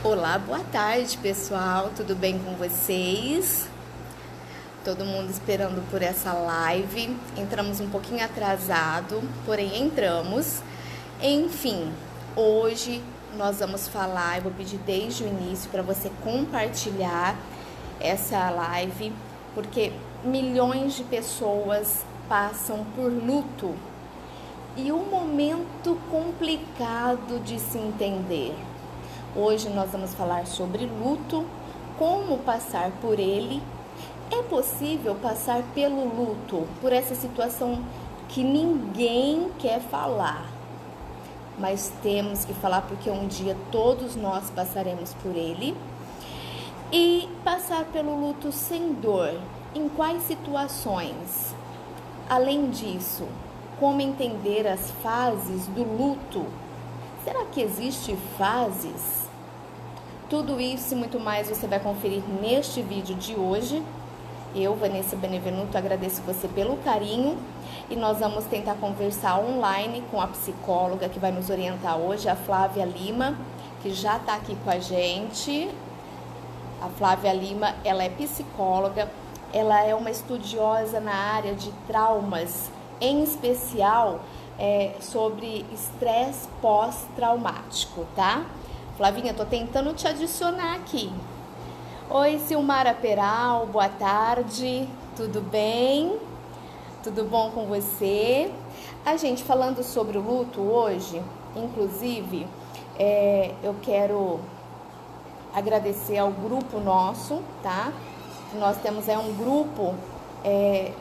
Olá, boa tarde, pessoal. Tudo bem com vocês? Todo mundo esperando por essa live. Entramos um pouquinho atrasado, porém entramos. Enfim, hoje nós vamos falar, eu vou pedir desde o início para você compartilhar essa live, porque milhões de pessoas passam por luto e um momento complicado de se entender. Hoje nós vamos falar sobre luto, como passar por ele. É possível passar pelo luto, por essa situação que ninguém quer falar, mas temos que falar porque um dia todos nós passaremos por ele. E passar pelo luto sem dor, em quais situações? Além disso, como entender as fases do luto? Será que existem fases? Tudo isso e muito mais você vai conferir neste vídeo de hoje. Eu, Vanessa Benevenuto, agradeço você pelo carinho e nós vamos tentar conversar online com a psicóloga que vai nos orientar hoje, a Flávia Lima, que já está aqui com a gente. A Flávia Lima, ela é psicóloga, ela é uma estudiosa na área de traumas, em especial sobre estresse pós-traumático, tá? Flavinha, tô tentando te adicionar aqui. Oi, Silmara Peral, boa tarde, tudo bem? Tudo bom com você? A gente falando sobre o luto hoje, inclusive, eu quero agradecer ao grupo nosso, tá? Nós temos um grupo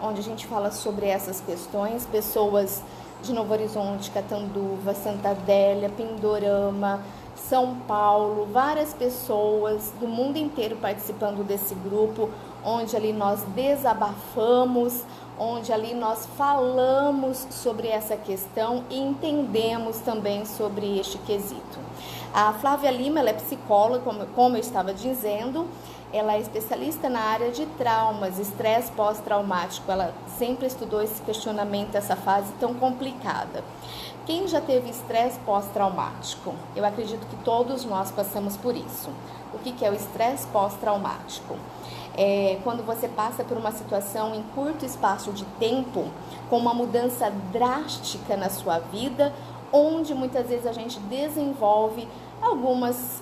onde a gente fala sobre essas questões, pessoas de Novo Horizonte, Catanduva, Santa Adélia, Pindorama, São Paulo, várias pessoas do mundo inteiro participando desse grupo, onde ali nós desabafamos, onde ali nós falamos sobre essa questão e entendemos também sobre este quesito. A Flávia Lima, ela é psicóloga, como eu estava dizendo, ela é especialista na área de traumas, estresse pós-traumático, ela sempre estudou esse questionamento, essa fase tão complicada. Quem já teve estresse pós-traumático? Eu acredito que todos nós passamos por isso. O que é o estresse pós-traumático? Quando você passa por uma situação em curto espaço de tempo, com uma mudança drástica na sua vida, onde muitas vezes a gente desenvolve algumas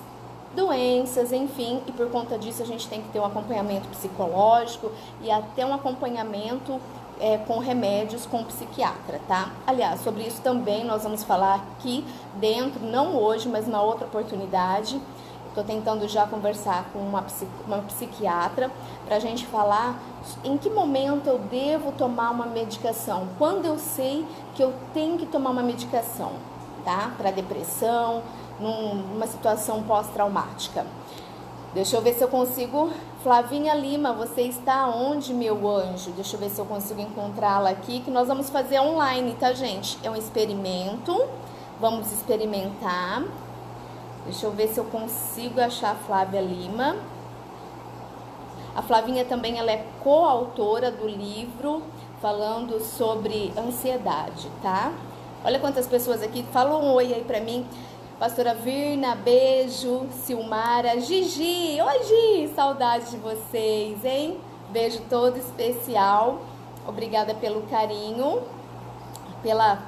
doenças, enfim, e por conta disso a gente tem que ter um acompanhamento psicológico e até um acompanhamento com remédios com psiquiatra, tá? Aliás, sobre isso também nós vamos falar aqui dentro, não hoje, mas na outra oportunidade. Estou tentando já conversar com uma psiquiatra para a gente falar em que momento eu devo tomar uma medicação, quando eu sei que eu tenho que tomar uma medicação, tá? Para depressão, numa situação pós-traumática. Deixa eu ver se eu consigo. Flavinha Lima, você está onde, meu anjo? Deixa eu ver se eu consigo encontrá-la aqui, que nós vamos fazer online, tá, gente? É um experimento, vamos experimentar. Deixa eu ver se eu consigo achar a Flávia Lima. A Flavinha também, ela é coautora do livro falando sobre ansiedade, tá? Olha quantas pessoas aqui, fala um oi aí pra mim. Pastora Virna, beijo. Silmara, Gigi, oi Gi, saudade de vocês, hein? Beijo todo especial. Obrigada pelo carinho, pela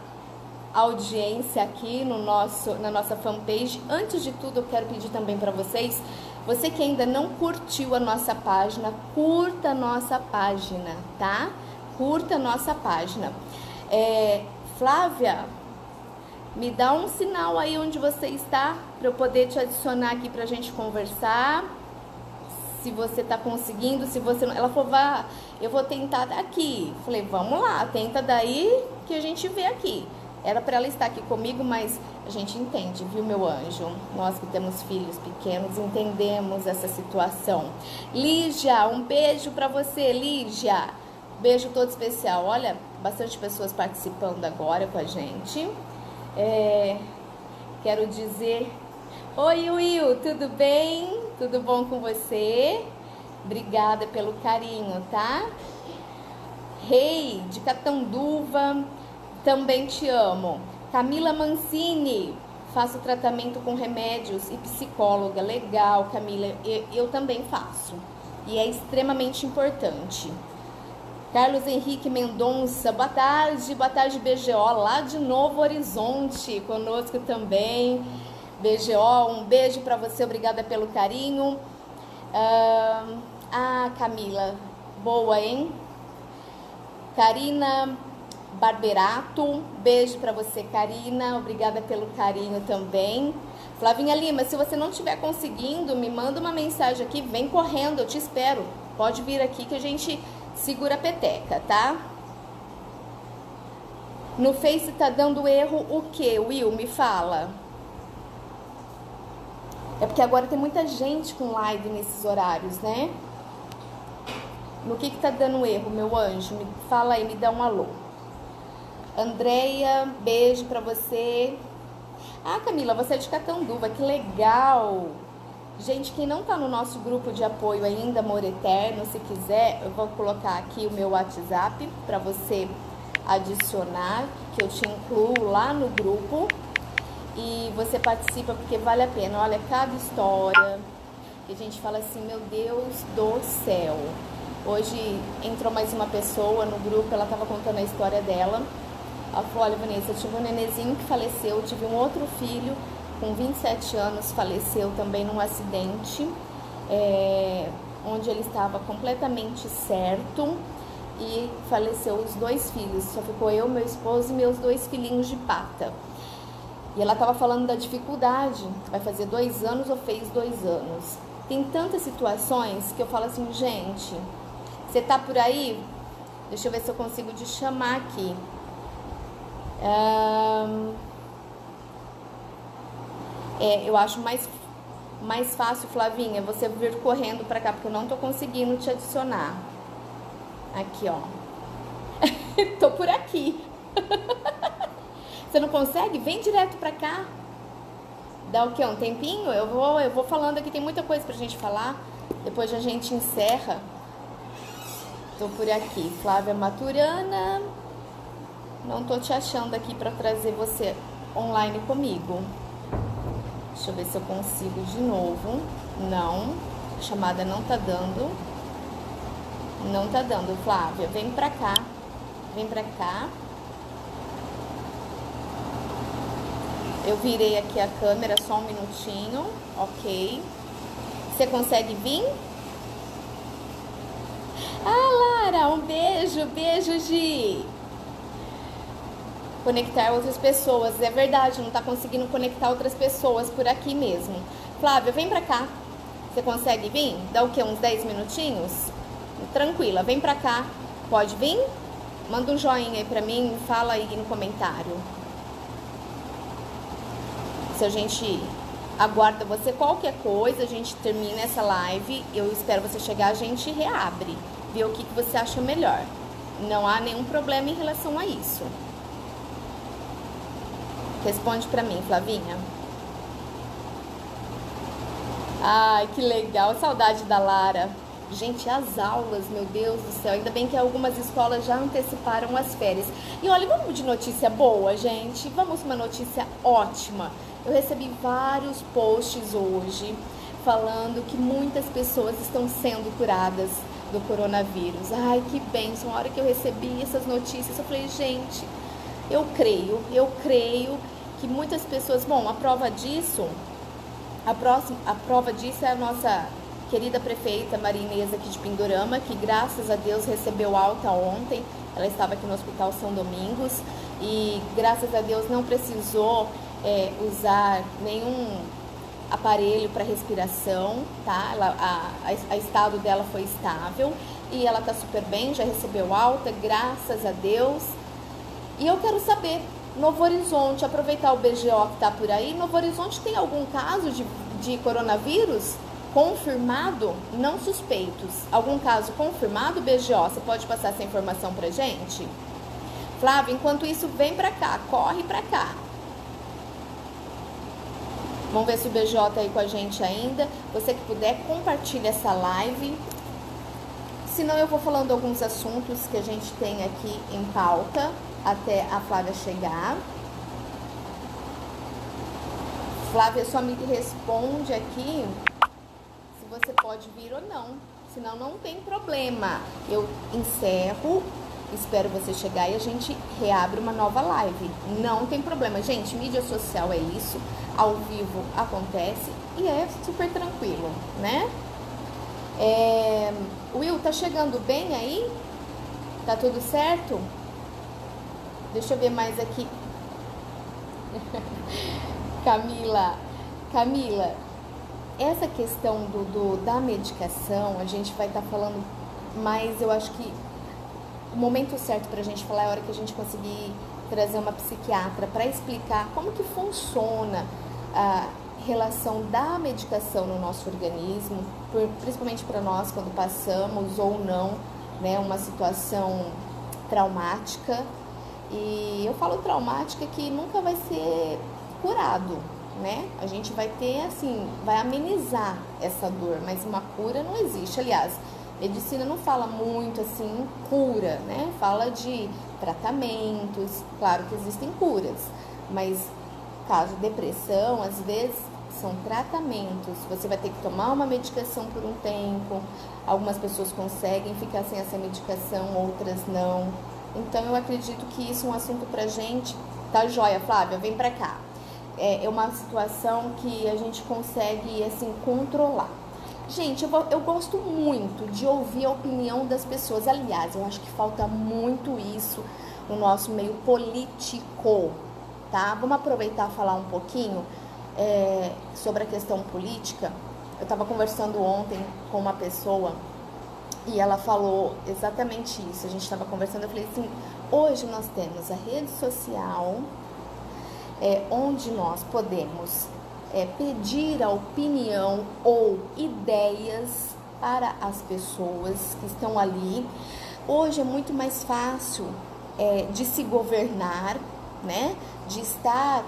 audiência aqui na nossa fanpage. Antes de tudo, eu quero pedir também para vocês, você que ainda não curtiu a nossa página, curta a nossa página, tá? Curta a nossa página. Flávia, me dá um sinal aí onde você está, para eu poder te adicionar aqui pra gente conversar. Se você tá conseguindo, se você não... Ela falou, vá, eu vou tentar daqui. Falei, vamos lá, tenta daí que a gente vê aqui. Era para ela estar aqui comigo, mas a gente entende, viu, meu anjo? Nós que temos filhos pequenos, entendemos essa situação. Lígia, um beijo pra você, Lígia. Beijo todo especial. Olha, bastante pessoas participando agora com a gente. Quero dizer, oi Will, tudo bem? Tudo bom com você? Obrigada pelo carinho, tá? Rei de Catanduva, também te amo. Camila Mancini, Faço tratamento com remédios e psicóloga. Legal, Camila. Eu também faço. E é extremamente importante. Carlos Henrique Mendonça, boa tarde BGO, lá de Novo Horizonte, conosco também. BGO, um beijo para você, obrigada pelo carinho. Camila, boa, hein? Karina Barberato, beijo para você, Karina, obrigada pelo carinho também. Flavinha Lima, se você não estiver conseguindo, me manda uma mensagem aqui, vem correndo, eu te espero. Pode vir aqui que a gente segura a peteca, tá? No Face tá dando erro o quê, Will? Me fala. É porque agora tem muita gente com live nesses horários, né? No que tá dando erro, meu anjo? Me fala aí, me dá um alô. Andréia, beijo pra você. Camila, você é de Catanduva, que legal. Gente, quem não tá no nosso grupo de apoio ainda, Amor Eterno, se quiser, eu vou colocar aqui o meu WhatsApp pra você adicionar, que eu te incluo lá no grupo. E você participa porque vale a pena. Olha, cada história que a gente fala assim, meu Deus do céu. Hoje entrou mais uma pessoa no grupo, ela tava contando a história dela. Ela falou, olha, Vanessa, eu tive um nenenzinho que faleceu, eu tive um outro filho com 27 anos, faleceu também num acidente, onde ele estava completamente certo, e faleceu os 2 filhos, só ficou eu, meu esposo e meus 2 filhinhos de pata. E ela estava falando da dificuldade, vai fazer 2 anos ou fez 2 anos. Tem tantas situações que eu falo assim, gente, você tá por aí? Deixa eu ver se eu consigo te chamar aqui. Eu acho mais fácil, Flavinha, você vir correndo pra cá, porque eu não tô conseguindo te adicionar. Aqui, ó. Tô por aqui. Você não consegue? Vem direto pra cá. Dá o quê? Um tempinho? Eu vou falando aqui, tem muita coisa pra gente falar. Depois a gente encerra. Tô por aqui. Flávia Maturana. Não tô te achando aqui pra trazer você online comigo. Deixa eu ver se eu consigo de novo. Não. A chamada não tá dando. Não tá dando, Flávia. Vem pra cá. Vem pra cá. Eu virei aqui a câmera, só um minutinho. Ok. Você consegue vir? Lara, um beijo. Beijo, Gi. Conectar outras pessoas. É verdade, não tá conseguindo conectar outras pessoas por aqui mesmo. Flávia, vem pra cá. Você consegue vir? Dá o quê? Uns 10 minutinhos? Tranquila, vem pra cá. Pode vir? Manda um joinha aí pra mim, fala aí no comentário. Se a gente aguarda você, qualquer coisa, a gente termina essa live. Eu espero você chegar, a gente reabre. Ver o que você acha melhor. Não há nenhum problema em relação a isso. Responde pra mim, Flavinha. Ai, que legal. Saudade da Lara. Gente, as aulas, meu Deus do céu. Ainda bem que algumas escolas já anteciparam as férias. E olha, vamos de notícia boa, gente. Vamos uma notícia ótima. Eu recebi vários posts hoje falando que muitas pessoas estão sendo curadas do coronavírus. Ai, que bênção. A hora que eu recebi essas notícias, eu falei, gente, eu creio que muitas pessoas... Bom, a prova disso é a nossa querida prefeita Maria Inês aqui de Pindorama, que graças a Deus recebeu alta ontem. Ela estava aqui no Hospital São Domingos e graças a Deus não precisou usar nenhum aparelho para respiração, tá? A estado dela foi estável e ela tá super bem, já recebeu alta, graças a Deus. E eu quero saber, Novo Horizonte, aproveitar o BGO que tá por aí, Novo Horizonte tem algum caso de coronavírus confirmado? Não suspeitos. Algum caso confirmado, BGO? Você pode passar essa informação pra gente? Flávia, enquanto isso, vem pra cá, corre pra cá. Vamos ver se o BJ tá aí com a gente ainda. Você que puder, compartilha essa live. Senão eu vou falando alguns assuntos que a gente tem aqui em pauta até a Flávia chegar. Flávia só me responde aqui se você pode vir ou não. Senão não tem problema. Eu encerro, espero você chegar e a gente reabre uma nova live. Não tem problema. Gente, mídia social é isso. Ao vivo acontece e é super tranquilo, né? Will, tá chegando bem aí? Tá tudo certo? Deixa eu ver mais aqui. Camila, essa questão da medicação, a gente vai estar falando, mas eu acho que o momento certo pra gente falar é a hora que a gente conseguir trazer uma psiquiatra para explicar como que funciona a relação da medicação no nosso organismo, principalmente para nós quando passamos ou não, né, uma situação traumática. E eu falo traumática que nunca vai ser curado, né? A gente vai ter, assim, vai amenizar essa dor, mas uma cura não existe. Aliás, medicina não fala muito, assim, cura, né? Fala de tratamentos, claro que existem curas, mas caso depressão, às vezes são tratamentos. Você vai ter que tomar uma medicação por um tempo. Algumas pessoas conseguem ficar sem essa medicação, outras não. Então, eu acredito que isso é um assunto pra gente. Tá joia, Flávia? Vem pra cá. É uma situação que a gente consegue, assim, controlar. Gente, eu gosto muito de ouvir a opinião das pessoas. Aliás, eu acho que falta muito isso no nosso meio político, tá? Vamos aproveitar e falar um pouquinho sobre a questão política. Eu tava conversando ontem com uma pessoa e ela falou exatamente isso. A gente estava conversando, eu falei assim, hoje nós temos a rede social, onde nós podemos pedir a opinião ou ideias para as pessoas que estão ali. Hoje é muito mais fácil de se governar, né? De estar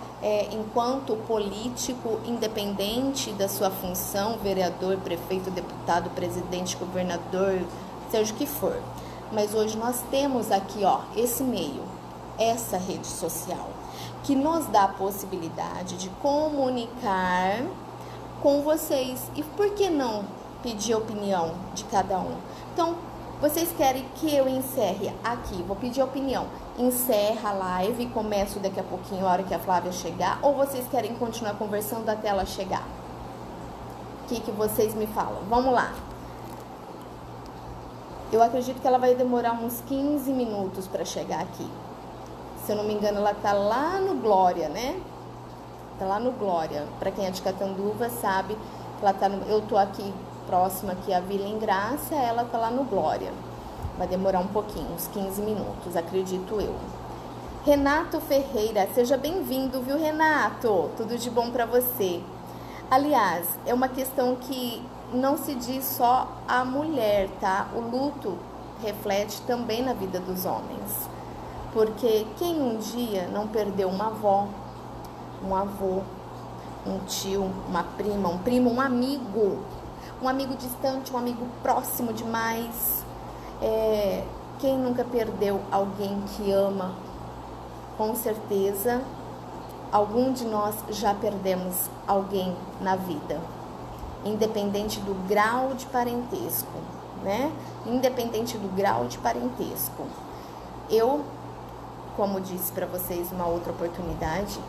enquanto político independente da sua função, vereador, prefeito, deputado, presidente, governador, seja o que for. Mas hoje nós temos aqui, ó, esse meio, essa rede social, que nos dá a possibilidade de comunicar com vocês. E por que não pedir a opinião de cada um? Então, vocês querem que eu encerre aqui? Vou pedir a opinião. Encerra a live e começo daqui a pouquinho, a hora que a Flávia chegar, ou vocês querem continuar conversando até ela chegar? O que vocês me falam? Vamos lá. Eu acredito que ela vai demorar uns 15 minutos para chegar aqui. Se eu não me engano, ela tá lá no Glória, né? Tá lá no Glória. Para quem é de Catanduva sabe, ela tá eu tô aqui próxima aqui à Vila Ingrácia, ela tá lá no Glória. Vai demorar um pouquinho, uns 15 minutos, acredito eu. Renato Ferreira, seja bem-vindo, viu, Renato? Tudo de bom para você. Aliás, é uma questão que não se diz só a mulher, tá? O luto reflete também na vida dos homens. Porque quem um dia não perdeu uma avó, um avô, um tio, uma prima, um primo, um amigo distante, um amigo próximo demais. Quem nunca perdeu alguém que ama? Com certeza, algum de nós já perdemos alguém na vida, independente do grau de parentesco, né? Independente do grau de parentesco. Eu, como disse para vocês uma outra oportunidade,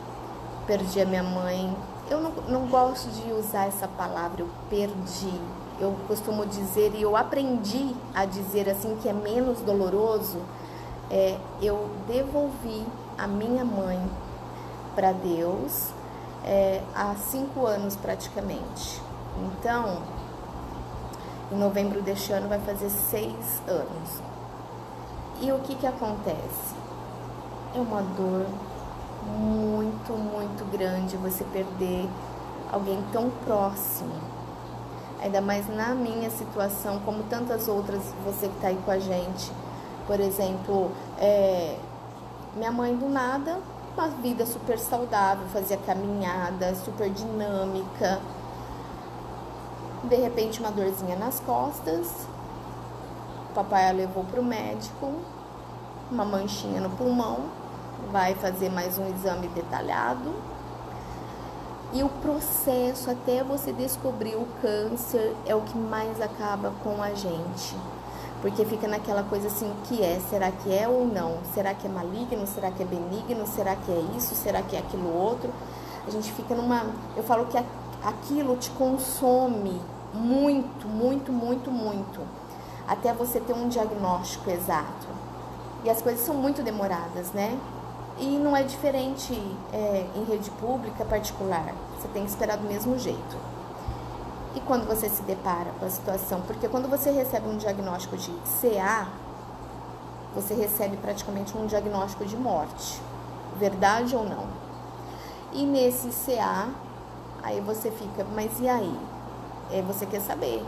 perdi a minha mãe. Eu não gosto de usar essa palavra, eu perdi. Eu costumo dizer, e eu aprendi a dizer assim, que é menos doloroso, eu devolvi a minha mãe para Deus há 5 anos praticamente. Então, em novembro deste ano vai fazer 6 anos. E o que acontece? É uma dor muito, muito grande você perder alguém tão próximo. Ainda mais na minha situação, como tantas outras, você que tá aí com a gente. Por exemplo, minha mãe do nada, uma vida super saudável, fazia caminhada, super dinâmica. De repente, uma dorzinha nas costas. O papai a levou pro médico, uma manchinha no pulmão, vai fazer mais um exame detalhado. E o processo até você descobrir o câncer é o que mais acaba com a gente. Porque fica naquela coisa assim, o que é? Será que é ou não? Será que é maligno? Será que é benigno? Será que é isso? Será que é aquilo outro? A gente fica numa... Eu falo que aquilo te consome muito, muito, muito, muito. Até você ter um diagnóstico exato. E as coisas são muito demoradas, né? E não é diferente em rede pública, particular. Você tem que esperar do mesmo jeito. E quando você se depara com a situação? Porque quando você recebe um diagnóstico de CA, você recebe praticamente um diagnóstico de morte. Verdade ou não? E nesse CA, aí você fica, mas e aí? Você quer saber.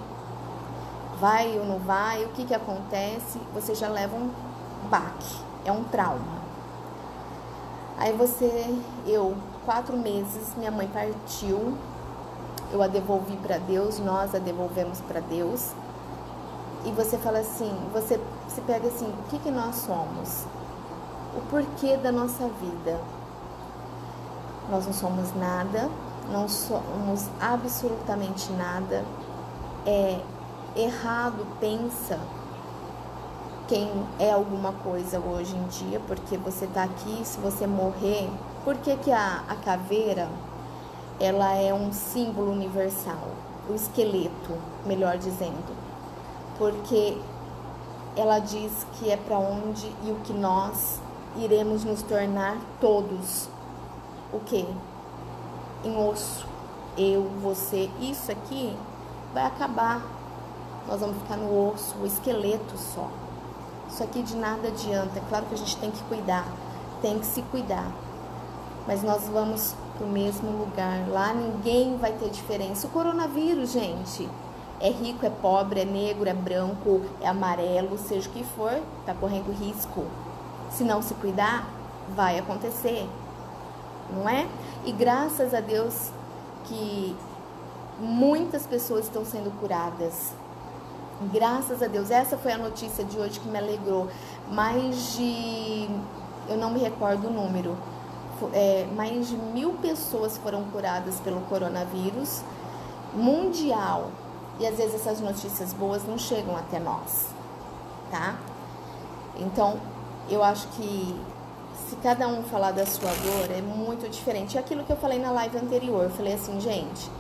Vai ou não vai? O que acontece? Você já leva um baque. É um trauma. Aí 4 meses, minha mãe partiu, eu a devolvi para Deus, nós a devolvemos para Deus. E você fala assim, você se pega assim, o que nós somos? O porquê da nossa vida? Nós não somos nada, não somos absolutamente nada. É errado, pensa quem é alguma coisa hoje em dia, porque você tá aqui, se você morrer, por que a caveira, ela é um símbolo universal, o esqueleto, melhor dizendo, porque ela diz que é para onde e o que nós iremos nos tornar todos, o quê? Em osso, eu, você, isso aqui vai acabar, nós vamos ficar no osso, o esqueleto só. Isso aqui de nada adianta. É claro que a gente tem que cuidar, tem que se cuidar. Mas nós vamos pro mesmo lugar. Lá ninguém vai ter diferença. O coronavírus, gente, é rico, é pobre, é negro, é branco, é amarelo, seja o que for, tá correndo risco. Se não se cuidar, vai acontecer. Não é? E graças a Deus que muitas pessoas estão sendo curadas. Graças a Deus, essa foi a notícia de hoje que me alegrou. Eu não me recordo o número, mais de 1.000 pessoas foram curadas pelo coronavírus mundial. E às vezes essas notícias boas não chegam até nós, tá? Então, eu acho que se cada um falar da sua dor, é muito diferente. É aquilo que eu falei na live anterior, eu falei assim, gente,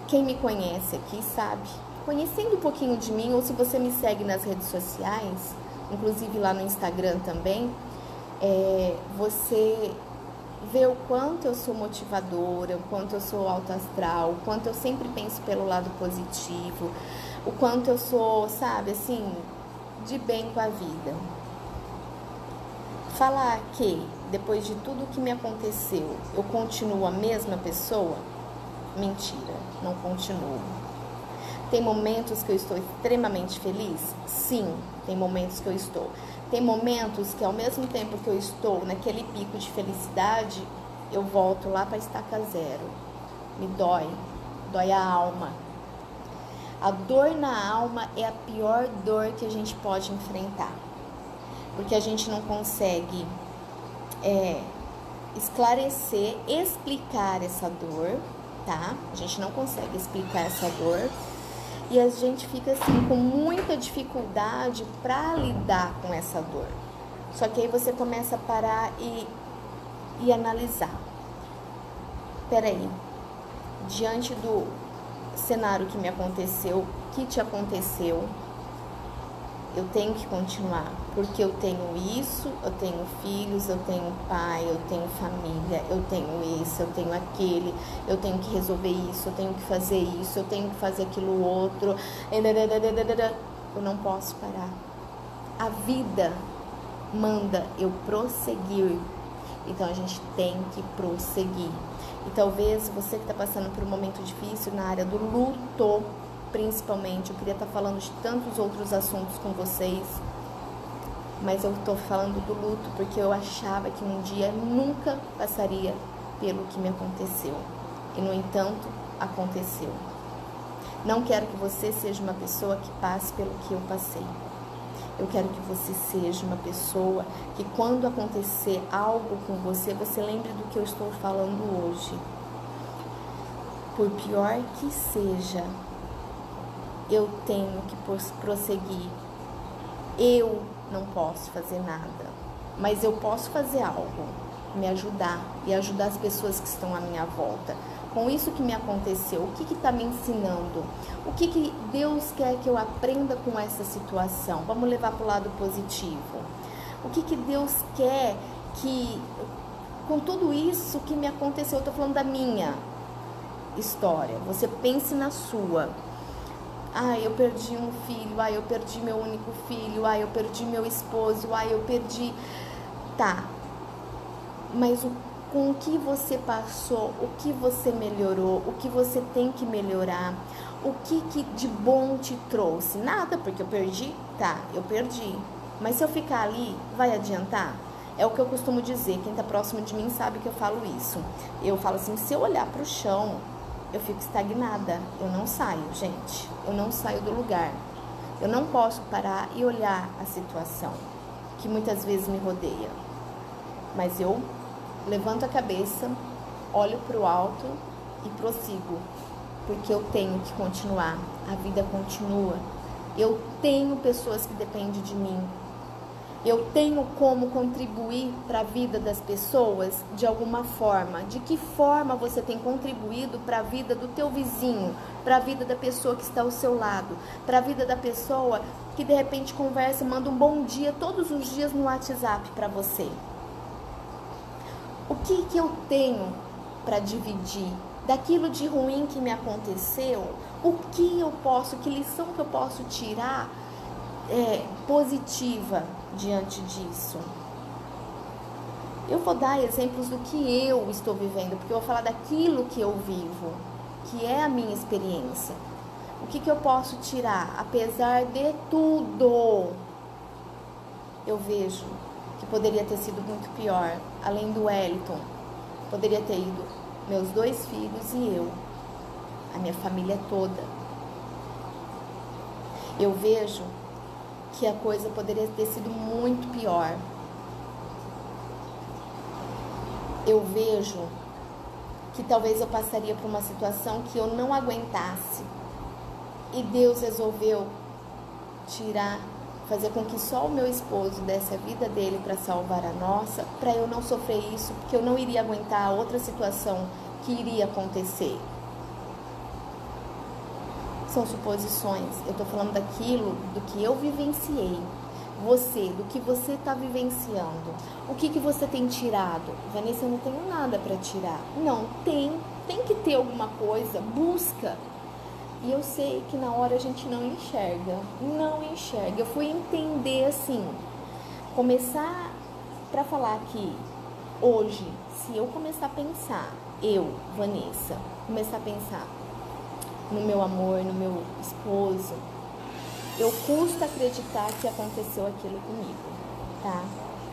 quem me conhece aqui sabe. Conhecendo um pouquinho de mim, ou se você me segue nas redes sociais, inclusive lá no Instagram também, você vê o quanto eu sou motivadora, o quanto eu sou alto astral, o quanto eu sempre penso pelo lado positivo, o quanto eu sou, sabe, assim, de bem com a vida. Falar que, depois de tudo que me aconteceu, eu continuo a mesma pessoa? Mentira, não continuo. Tem momentos que eu estou extremamente feliz? Sim, tem momentos que eu estou. Tem momentos que ao mesmo tempo que eu estou naquele pico de felicidade, eu volto lá para a estaca zero. Me dói a alma. A dor na alma é a pior dor que a gente pode enfrentar. Porque a gente não consegue esclarecer, explicar essa dor, tá? A gente não consegue explicar essa dor. E a gente fica assim com muita dificuldade para lidar com essa dor. Só que aí você começa a parar e analisar. Peraí, diante do cenário que me aconteceu, que te aconteceu, eu tenho que continuar, porque eu tenho isso, eu tenho filhos, eu tenho pai, eu tenho família, eu tenho esse, eu tenho aquele, eu tenho que resolver isso, eu tenho que fazer isso, eu tenho que fazer aquilo outro, eu não posso parar. A vida manda eu prosseguir, então a gente tem que prosseguir. E talvez você que está passando por um momento difícil na área do luto, principalmente, eu queria estar falando de tantos outros assuntos com vocês, mas eu estou falando do luto porque eu achava que um dia nunca passaria pelo que me aconteceu, e no entanto aconteceu. Não quero que você seja uma pessoa que passe pelo que eu passei. Eu quero que você seja uma pessoa que quando acontecer algo com você, você lembre do que eu estou falando hoje. por pior que seja, eu tenho que prosseguir. Eu não posso fazer nada, mas eu posso fazer algo, me ajudar e ajudar as pessoas que estão à minha volta. Com isso que me aconteceu, o que está me ensinando? O que Deus quer que eu aprenda com essa situação? Vamos levar para o lado positivo. O que Deus quer que, com tudo isso que me aconteceu, eu estou falando da minha história, você pense na sua. Eu perdi um filho, eu perdi meu único filho, eu perdi meu esposo, eu perdi... Tá, mas com o que você passou, o que você melhorou, o que você tem que melhorar, o que de bom te trouxe? Nada, porque eu perdi, eu perdi. Mas se eu ficar ali, vai adiantar? É o que eu costumo dizer, quem tá próximo de mim sabe que eu falo isso. Eu falo assim, se eu olhar pro chão, eu fico estagnada, eu não saio, gente. Eu não saio do lugar. Eu não posso parar e olhar a situação que muitas vezes me rodeia. Mas eu levanto a cabeça, olho para o alto e prossigo, porque eu tenho que continuar, a vida continua. Eu tenho pessoas que dependem de mim. Eu tenho como contribuir para a vida das pessoas de alguma forma. De que forma você tem contribuído para a vida do teu vizinho, para a vida da pessoa que está ao seu lado, para a vida da pessoa que de repente conversa, manda um bom dia todos os dias no WhatsApp para você? O que eu tenho para dividir daquilo de ruim que me aconteceu? O que eu posso, que lição que eu posso tirar positiva diante disso? Eu vou dar exemplos do que eu estou vivendo, porque eu vou falar daquilo que eu vivo, que é a minha experiência. O que eu posso tirar? Apesar de tudo, eu vejo que poderia ter sido muito pior. Além do Wellington, poderia ter ido meus 2 filhos e eu, a minha família toda. Eu vejo que a coisa poderia ter sido muito pior. Eu vejo que talvez eu passaria por uma situação que eu não aguentasse. E Deus resolveu fazer com que só o meu esposo desse a vida dele para salvar a nossa, para eu não sofrer isso, porque eu não iria aguentar outra situação que iria acontecer. São suposições. Eu estou falando daquilo, do que eu vivenciei. Você, do que você está vivenciando. O que você tem tirado? Vanessa, eu não tenho nada para tirar. Não, tem que ter alguma coisa. Busca. E eu sei que na hora a gente não enxerga. Eu fui entender assim, começar para falar aqui, hoje, se eu começar a pensar, eu, Vanessa, começar a pensar no meu amor, no meu esposo, eu custo acreditar que aconteceu aquilo comigo, tá?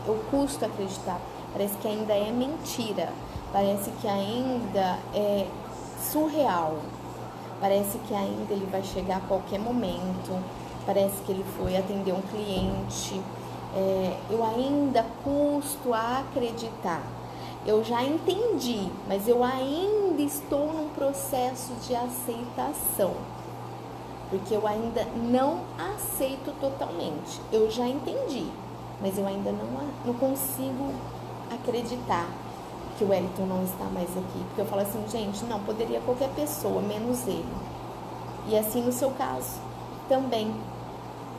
Eu custo acreditar. Parece que ainda é mentira. Parece que ainda é surreal. Parece que ainda ele vai chegar a qualquer momento. Parece que ele foi atender um cliente. Eu ainda custo a acreditar. Eu já entendi, mas eu ainda estou num processo de aceitação. Porque eu ainda não aceito totalmente. Eu já entendi, mas eu ainda não consigo acreditar que o Wellington não está mais aqui. Porque eu falo assim, gente, não, poderia qualquer pessoa, menos ele. E assim no seu caso também.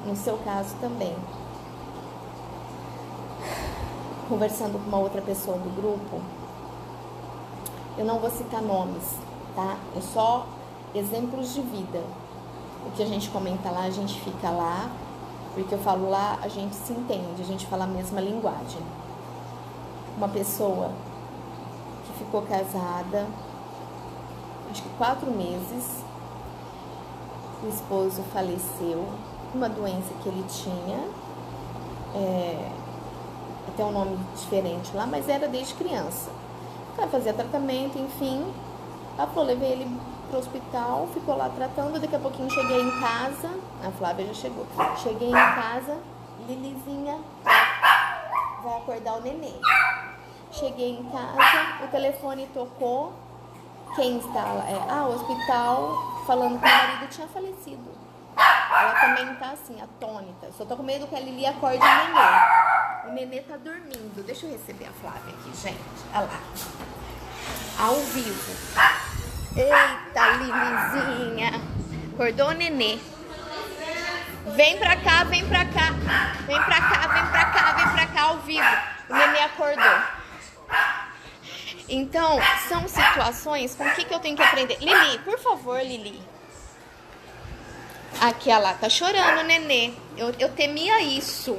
No seu caso também. Conversando com uma outra pessoa do grupo, eu não vou citar nomes, tá? É só exemplos de vida. O que a gente comenta lá, a gente fica lá, porque eu falo lá, a gente se entende, a gente fala a mesma linguagem. Uma pessoa que ficou casada, acho que 4 meses, o esposo faleceu, uma doença que ele tinha, até um nome diferente lá, mas era desde criança. Ela fazia tratamento, enfim. Ela falou, levei ele pro hospital, ficou lá tratando. Daqui a pouquinho cheguei em casa. A Flávia já chegou. Cheguei em casa, Lilizinha vai acordar o neném. Cheguei em casa, o telefone tocou. Quem está lá? O hospital falando que o marido tinha falecido. Ela também tá assim, atônita. Só tô com medo que a Lili acorde o nenê. O nenê tá dormindo. Deixa eu receber a Flávia aqui, gente. Olha lá. Ao vivo. Eita, Lilizinha. Acordou o nenê. Vem pra cá, vem pra cá. Vem pra cá, vem pra cá, vem pra cá, ao vivo. O nenê acordou. Então, são situações com o que eu tenho que aprender. Lili, por favor, Lili. Aqui, ela tá chorando, nenê. Eu temia isso.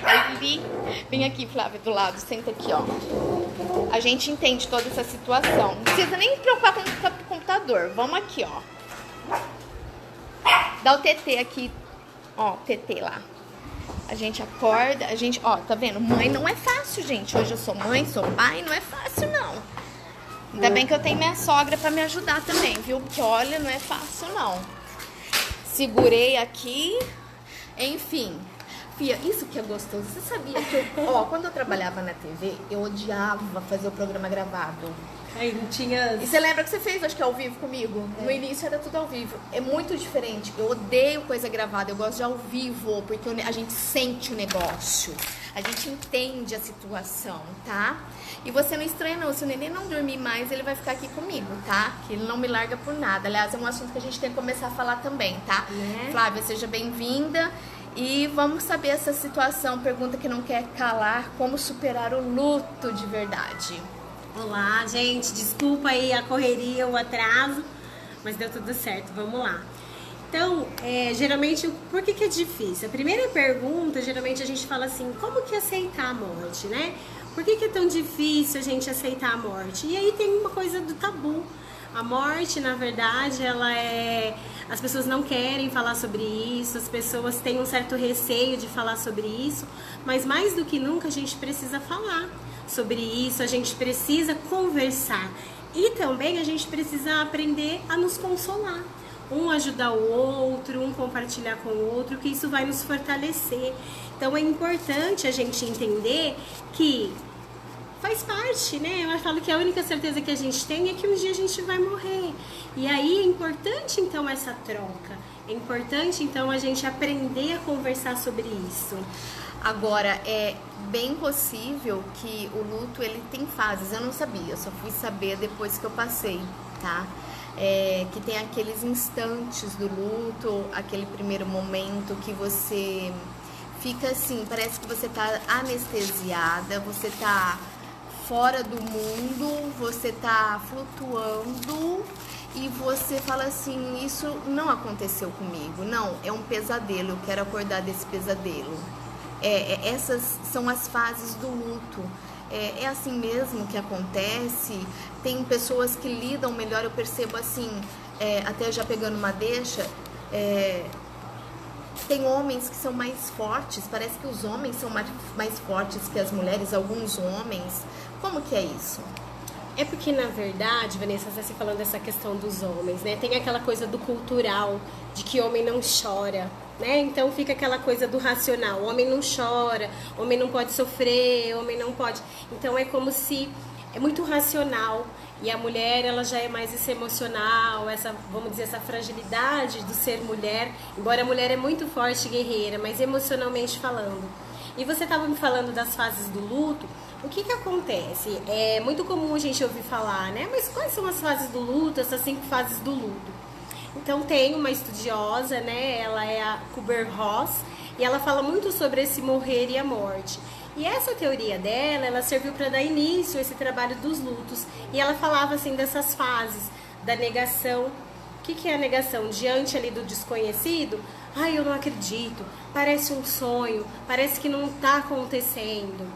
A Lili, vem aqui, Flávia, do lado. Senta aqui, ó. A gente entende toda essa situação. Não precisa nem preocupar com o computador. Vamos aqui, ó. Dá o TT aqui. Ó, TT lá. A gente acorda, a gente... Ó, tá vendo? Mãe não é fácil, gente. Hoje eu sou mãe, sou pai, não é fácil, não. Ainda bem que eu tenho minha sogra pra me ajudar também, viu? Porque, olha, não é fácil, não. Segurei aqui. Enfim. Fia, isso que é gostoso. Você sabia que quando eu trabalhava na TV, eu odiava fazer o programa gravado. Aí não tinha... E você lembra que você fez, acho que ao vivo comigo? No início era tudo ao vivo. É muito diferente. Eu odeio coisa gravada. Eu gosto de ao vivo, porque a gente sente o negócio. A gente entende a situação, tá? E você não estranha não. Se o neném não dormir mais, ele vai ficar aqui comigo, tá? Que ele não me larga por nada. Aliás, é um assunto que a gente tem que começar a falar também, tá? Flávia, seja bem-vinda. E vamos saber essa situação. Pergunta que não quer calar. Como superar o luto de verdade? Olá, gente, desculpa aí a correria, o atraso, mas deu tudo certo, vamos lá. Então, geralmente, por que é difícil? A primeira pergunta, geralmente a gente fala assim, como que aceitar a morte, né? Por que é tão difícil a gente aceitar a morte? E aí tem uma coisa do tabu. A morte, na verdade, as pessoas não querem falar sobre isso, as pessoas têm um certo receio de falar sobre isso, mas mais do que nunca a gente precisa falar sobre isso, a gente precisa conversar e também a gente precisa aprender a nos consolar, um ajudar o outro, um compartilhar com o outro, que isso vai nos fortalecer. Então é importante a gente entender que faz parte, né? Eu falo que a única certeza que a gente tem é que um dia a gente vai morrer. E aí é importante então essa troca, é importante então a gente aprender a conversar sobre isso. Agora, é bem possível que o luto, ele tem fases. Eu não sabia, eu só fui saber depois que eu passei, tá? Que tem aqueles instantes do luto, aquele primeiro momento que você fica assim, parece que você tá anestesiada, você tá fora do mundo, você tá flutuando e você fala assim, isso não aconteceu comigo, não, é um pesadelo, eu quero acordar desse pesadelo. Essas são as fases do luto. É assim mesmo que acontece. Tem pessoas que lidam melhor, eu percebo assim, até já pegando uma deixa, tem homens que são mais fortes, parece que os homens são mais fortes que as mulheres, alguns homens. Como que é isso? É porque, na verdade, Vanessa, você falando dessa questão dos homens, né? Tem aquela coisa do cultural, de que homem não chora, né? Então fica aquela coisa do racional, homem não chora, homem não pode sofrer, homem não pode... Então é como se... É muito racional. E a mulher, ela já é mais esse emocional, essa, vamos dizer, essa fragilidade do ser mulher. Embora a mulher é muito forte e guerreira, mas emocionalmente falando. E você estava me falando das fases do luto. O que acontece? É muito comum a gente ouvir falar, né? Mas quais são as fases do luto, essas 5 fases do luto? Então tem uma estudiosa, né? Ela é a Kübler-Ross e ela fala muito sobre esse morrer e a morte. E essa teoria dela, ela serviu para dar início a esse trabalho dos lutos. E ela falava assim dessas fases da negação. O que é a negação? Diante ali do desconhecido, ai, eu não acredito, parece um sonho, parece que não está acontecendo.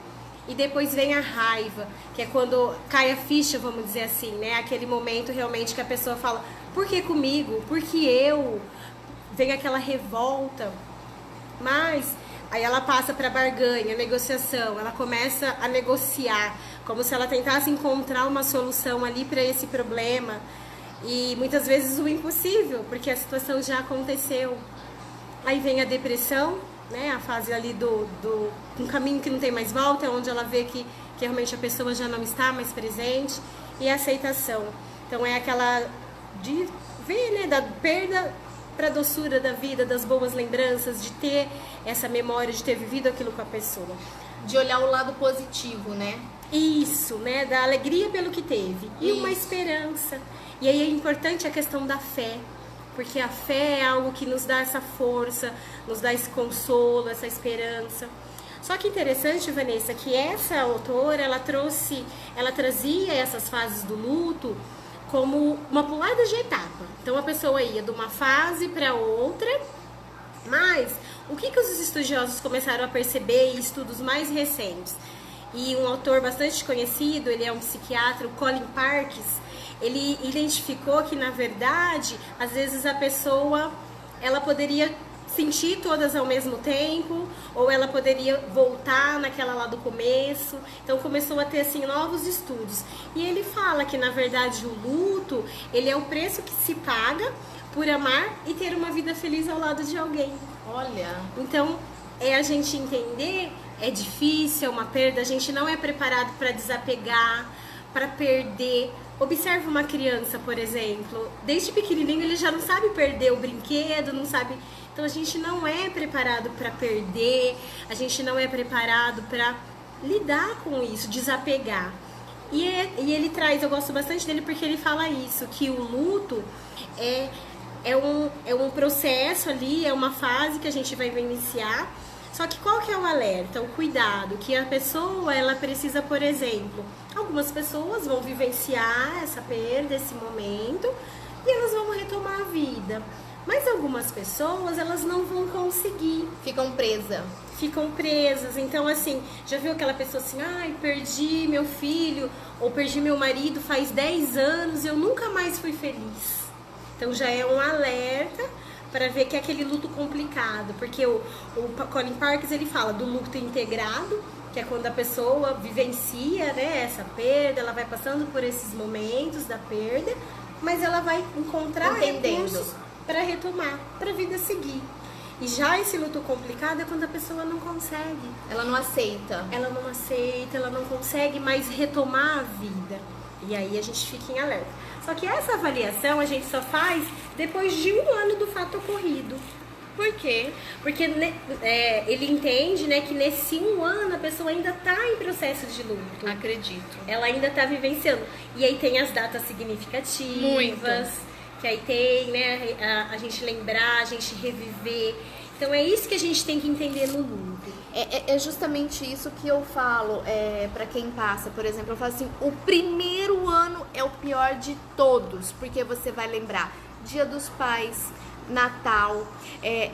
E depois vem a raiva, que é quando cai a ficha, vamos dizer assim, né? Aquele momento realmente que a pessoa fala, por que comigo? Por que eu? Vem aquela revolta. Mas aí ela passa para barganha, negociação, ela começa a negociar, como se ela tentasse encontrar uma solução ali para esse problema. E muitas vezes o impossível, porque a situação já aconteceu. Aí vem a depressão, né, a fase ali um caminho que não tem mais volta, onde ela vê que realmente a pessoa já não está mais presente, e a aceitação. Então é aquela de ver, né, da perda para a doçura da vida, das boas lembranças, de ter essa memória, de ter vivido aquilo com a pessoa. De olhar o lado positivo, né? Isso, né, da alegria pelo que teve. E uma esperança. E aí é importante a questão da fé, porque a fé é algo que nos dá essa força, nos dá esse consolo, essa esperança. Só que interessante, Vanessa, que essa autora, ela trazia essas fases do luto como uma pulada de etapa. Então a pessoa ia de uma fase para outra, mas o que os estudiosos começaram a perceber em estudos mais recentes? E um autor bastante conhecido, ele é um psiquiatra, o Colin Parkes, ele identificou que, na verdade, às vezes a pessoa, ela poderia sentir todas ao mesmo tempo, ou ela poderia voltar naquela lá do começo. Então começou a ter assim novos estudos. E ele fala que, na verdade, o luto, ele é o preço que se paga por amar e ter uma vida feliz ao lado de alguém. Olha. Então, é a gente entender, é difícil, é uma perda, a gente não é preparado para desapegar, para perder. Observa uma criança, por exemplo, desde pequenininho ele já não sabe perder o brinquedo, não sabe. Então a gente não é preparado para perder, a gente não é preparado para lidar com isso, desapegar. E ele traz, eu gosto bastante dele porque ele fala isso, que o luto é um processo ali, é uma fase que a gente vai iniciar. Só que qual que é o alerta, o cuidado? Que a pessoa, ela precisa, por exemplo, algumas pessoas vão vivenciar essa perda, esse momento, e elas vão retomar a vida. Mas algumas pessoas, elas não vão conseguir. Ficam presas. Então, assim, já viu aquela pessoa assim, ai, perdi meu filho, ou perdi meu marido faz 10 anos e eu nunca mais fui feliz. Então, já é um alerta para ver que é aquele luto complicado, porque o Colin Parkes, ele fala do luto integrado, que é quando a pessoa vivencia, né, essa perda, ela vai passando por esses momentos da perda, mas ela vai encontrar recursos para retomar, para a vida seguir. E já esse luto complicado é quando a pessoa não consegue. Ela não aceita, ela não consegue mais retomar a vida. E aí a gente fica em alerta. Só que essa avaliação a gente só faz depois de 1 ano do fato ocorrido. Por quê? Porque ele entende, né, que nesse 1 ano a pessoa ainda está em processo de luto. Acredito. Ela ainda está vivenciando. E aí tem as datas significativas. Muito. Que aí tem, né, a gente lembrar, a gente reviver. Então é isso que a gente tem que entender no luto. É justamente isso que eu falo para quem passa, por exemplo, eu falo assim, o primeiro ano é o pior de todos, porque você vai lembrar Dia dos Pais, Natal,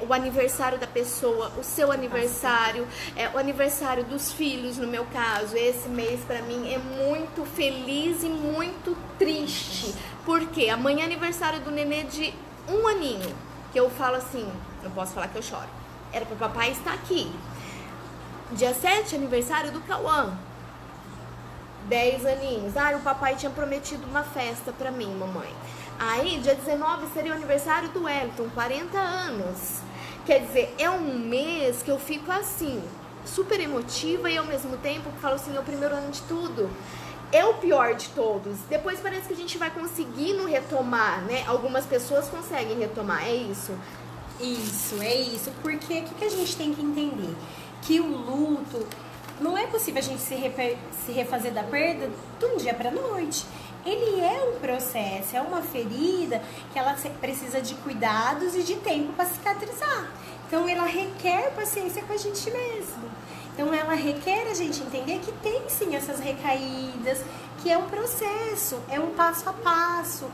o aniversário da pessoa, o seu aniversário, o aniversário dos filhos, no meu caso. Esse mês pra mim é muito feliz e muito triste, porque amanhã é aniversário do nenê de 1 aninho, que eu falo assim, não posso falar que eu choro, era pro papai estar aqui. Dia 7, aniversário do Cauã, 10 aninhos. O papai tinha prometido uma festa pra mim, mamãe. Aí, dia 19 seria o aniversário do Wellington, 40 anos. Quer dizer, é um mês que eu fico assim, super emotiva e ao mesmo tempo que falo assim, é o primeiro ano de tudo. É o pior de todos. Depois parece que a gente vai conseguindo retomar, né? Algumas pessoas conseguem retomar, é isso? Isso, é isso. Porque o que a gente tem que entender? Que o luto, não é possível a gente se refazer da perda de um dia para noite. Ele é um processo, é uma ferida que ela precisa de cuidados e de tempo para cicatrizar. Então ela requer paciência com a gente mesmo. Então ela requer a gente entender que tem sim essas recaídas, que é um processo, é um passo a passo.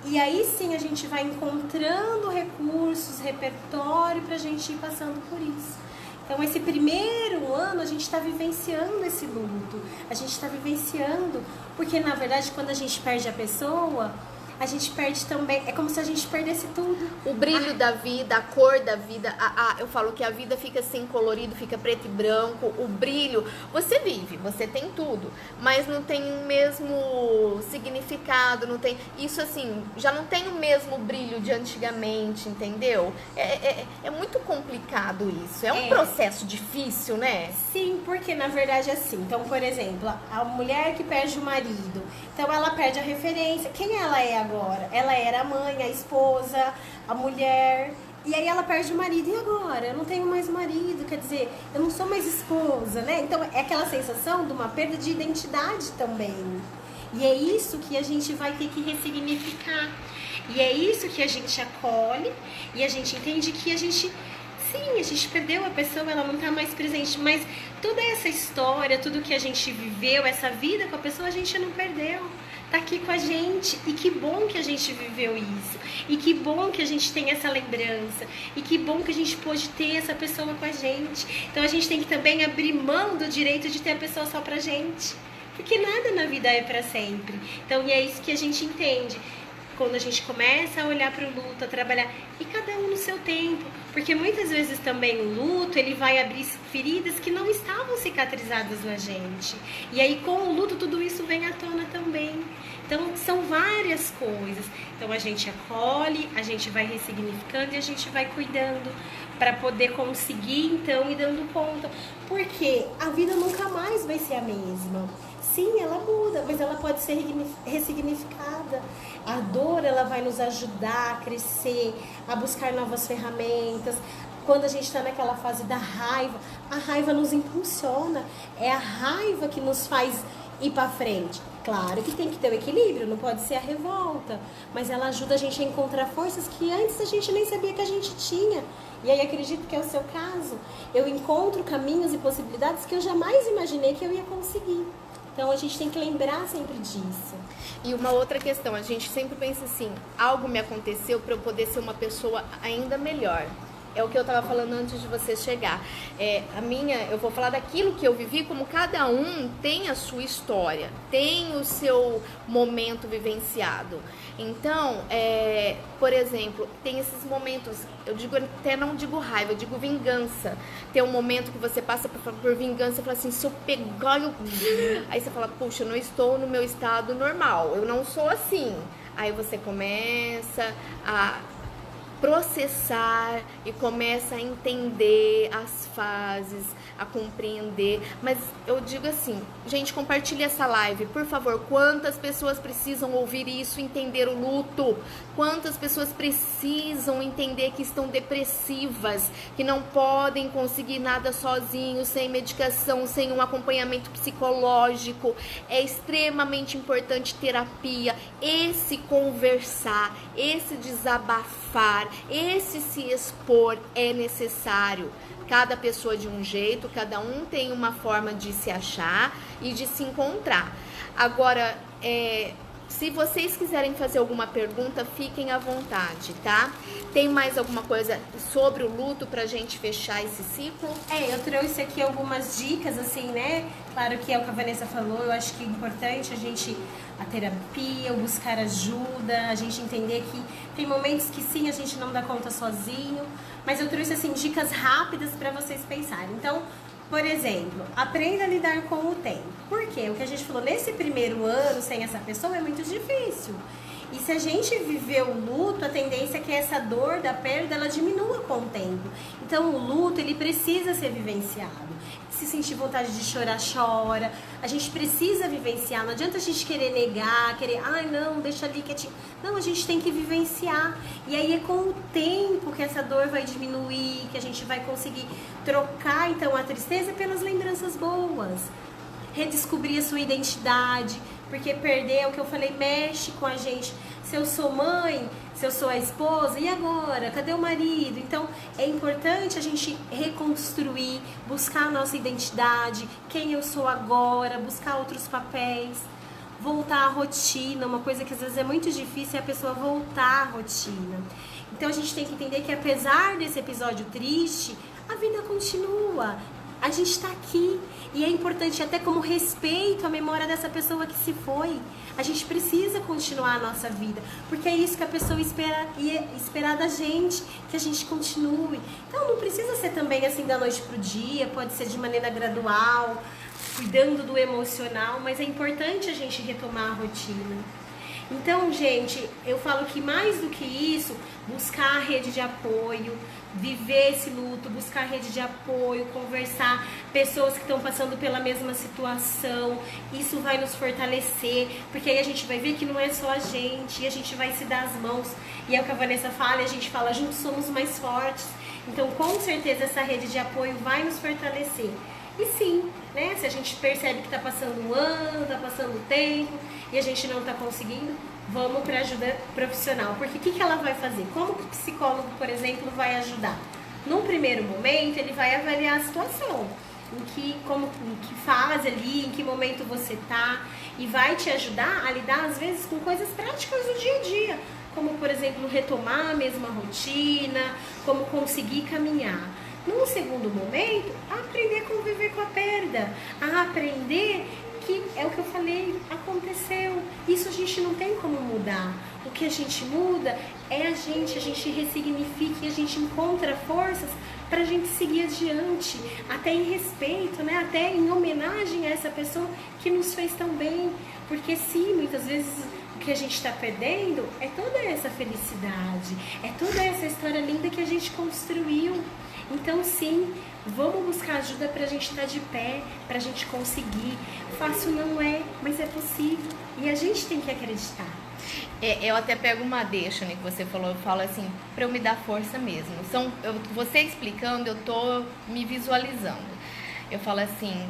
E aí sim a gente vai encontrando recursos, repertório para a gente ir passando por isso. Então, esse primeiro ano, a gente está vivenciando esse luto. A gente está vivenciando, porque, na verdade, quando a gente perde a pessoa, a gente perde também, é como se a gente perdesse tudo. O brilho da vida, a cor da vida, eu falo que a vida fica assim colorido, fica preto e branco, o brilho, você vive, você tem tudo, mas não tem o mesmo significado, não tem, isso assim, já não tem o mesmo brilho de antigamente, entendeu? É muito complicado isso, é um processo difícil, né? Sim, porque na verdade é assim, então por exemplo, a mulher que perde o marido, então ela perde a referência, quem ela é agora? Ela era a mãe, a esposa, a mulher, e aí ela perde o marido, e agora? Eu não tenho mais marido, quer dizer, eu não sou mais esposa, né? Então é aquela sensação de uma perda de identidade também. E é isso que a gente vai ter que ressignificar. E é isso que a gente acolhe e a gente entende que a gente perdeu a pessoa, ela não está mais presente, mas toda essa história, tudo que a gente viveu, essa vida com a pessoa, a gente não perdeu. Tá aqui com a gente, e que bom que a gente viveu isso, e que bom que a gente tem essa lembrança, e que bom que a gente pôde ter essa pessoa com a gente. Então a gente tem que também abrir mão do direito de ter a pessoa só pra gente, porque nada na vida é pra sempre. Então, e é isso que a gente entende quando a gente começa a olhar para o luto, a trabalhar, e cada um no seu tempo, porque muitas vezes também o luto, ele vai abrir feridas que não estavam cicatrizadas na gente, e aí com o luto tudo isso vem à tona também. Então são várias coisas, então a gente acolhe, a gente vai ressignificando e a gente vai cuidando para poder conseguir então ir dando conta, porque a vida nunca mais vai ser a mesma. Sim, ela muda, mas ela pode ser ressignificada. A dor, ela vai nos ajudar a crescer, a buscar novas ferramentas. Quando a gente está naquela fase da raiva, a raiva nos impulsiona. É a raiva que nos faz ir para frente. Claro que tem que ter o equilíbrio, não pode ser a revolta. Mas ela ajuda a gente a encontrar forças que antes a gente nem sabia que a gente tinha. E aí acredito que é o seu caso. Eu encontro caminhos e possibilidades que eu jamais imaginei que eu ia conseguir. Então a gente tem que lembrar sempre disso. E uma outra questão, a gente sempre pensa assim, algo me aconteceu para eu poder ser uma pessoa ainda melhor. É o que eu estava falando antes de você chegar. Eu vou falar daquilo que eu vivi, como cada um tem a sua história, tem o seu momento vivenciado. Então, por exemplo, tem esses momentos, eu digo, até não digo raiva, eu digo vingança. Tem um momento que você passa por vingança e fala assim, se eu pegar, aí você fala, puxa, eu não estou no meu estado normal, eu não sou assim. Aí você começa a processar e começa a entender as fases, a compreender. Mas eu digo assim, gente, compartilhe essa live, por favor. Quantas pessoas precisam ouvir isso, entender o luto? Quantas pessoas precisam entender que estão depressivas, que não podem conseguir nada sozinhos, sem medicação, sem um acompanhamento psicológico? É extremamente importante terapia, esse conversar, esse desabafar, esse se expor é necessário. Cada pessoa de um jeito, cada um tem uma forma de se achar e de se encontrar. Agora, se vocês quiserem fazer alguma pergunta, fiquem à vontade, tá? Tem mais alguma coisa sobre o luto pra gente fechar esse ciclo? Eu trouxe aqui algumas dicas, assim, né? Claro que é o que a Vanessa falou, eu acho que é importante a terapia, o buscar ajuda, a gente entender que tem momentos que sim, a gente não dá conta sozinho, mas eu trouxe, assim, dicas rápidas pra vocês pensarem. Então, por exemplo, aprenda a lidar com o tempo. Por quê? O que a gente falou, nesse primeiro ano sem essa pessoa é muito difícil. E se a gente viver o luto, a tendência é que essa dor da perda, ela diminua com o tempo. Então, o luto, ele precisa ser vivenciado. Se sentir vontade de chorar, chora. A gente precisa vivenciar. Não adianta a gente querer negar, não, deixa ali quietinho. Não, a gente tem que vivenciar. E aí é com o tempo que essa dor vai diminuir, que a gente vai conseguir trocar, então, a tristeza pelas lembranças boas. Redescobrir a sua identidade, porque perder, é o que eu falei, mexe com a gente. Se eu sou mãe, se eu sou a esposa, e agora? Cadê o marido? Então, é importante a gente reconstruir, buscar a nossa identidade, quem eu sou agora, buscar outros papéis, voltar à rotina. Uma coisa que às vezes é muito difícil é a pessoa voltar à rotina. Então, a gente tem que entender que apesar desse episódio triste, a vida continua. A gente está aqui e é importante até como respeito à memória dessa pessoa que se foi. A gente precisa continuar a nossa vida, porque é isso que a pessoa espera e esperar da gente, que a gente continue. Então não precisa ser também assim da noite pro dia, pode ser de maneira gradual, cuidando do emocional, mas é importante a gente retomar a rotina. Então, gente, eu falo que mais do que isso, buscar a rede de apoio, viver esse luto, buscar a rede de apoio, conversar, pessoas que estão passando pela mesma situação, isso vai nos fortalecer, porque aí a gente vai ver que não é só a gente, e a gente vai se dar as mãos, e é o que a Vanessa fala, e a gente fala, juntos somos mais fortes. Então, com certeza, essa rede de apoio vai nos fortalecer. E sim, né, se a gente percebe que está passando um ano, está passando tempo e a gente não está conseguindo, vamos para ajuda profissional. Porque o que ela vai fazer? Como que o psicólogo, por exemplo, vai ajudar? Num primeiro momento, ele vai avaliar a situação, em que fase ali, em que momento você está, e vai te ajudar a lidar, às vezes, com coisas práticas do dia a dia, como, por exemplo, retomar a mesma rotina, como conseguir caminhar. Num segundo momento, aprender a conviver com a perda, a aprender que é o que eu falei, aconteceu. Isso a gente não tem como mudar. O que a gente muda é a gente ressignifica e a gente encontra forças para a gente seguir adiante, até em respeito, né? Até em homenagem a essa pessoa que nos fez tão bem. Porque sim, muitas vezes o que a gente está perdendo é toda essa felicidade, é toda essa história linda que a gente construiu. Então sim, vamos buscar ajuda pra gente estar de pé, pra gente conseguir. Fácil não é, mas é possível. E a gente tem que acreditar. Eu até pego uma deixa, né, que você falou, eu falo assim, pra eu me dar força mesmo. Você explicando, eu tô me visualizando. Eu falo assim,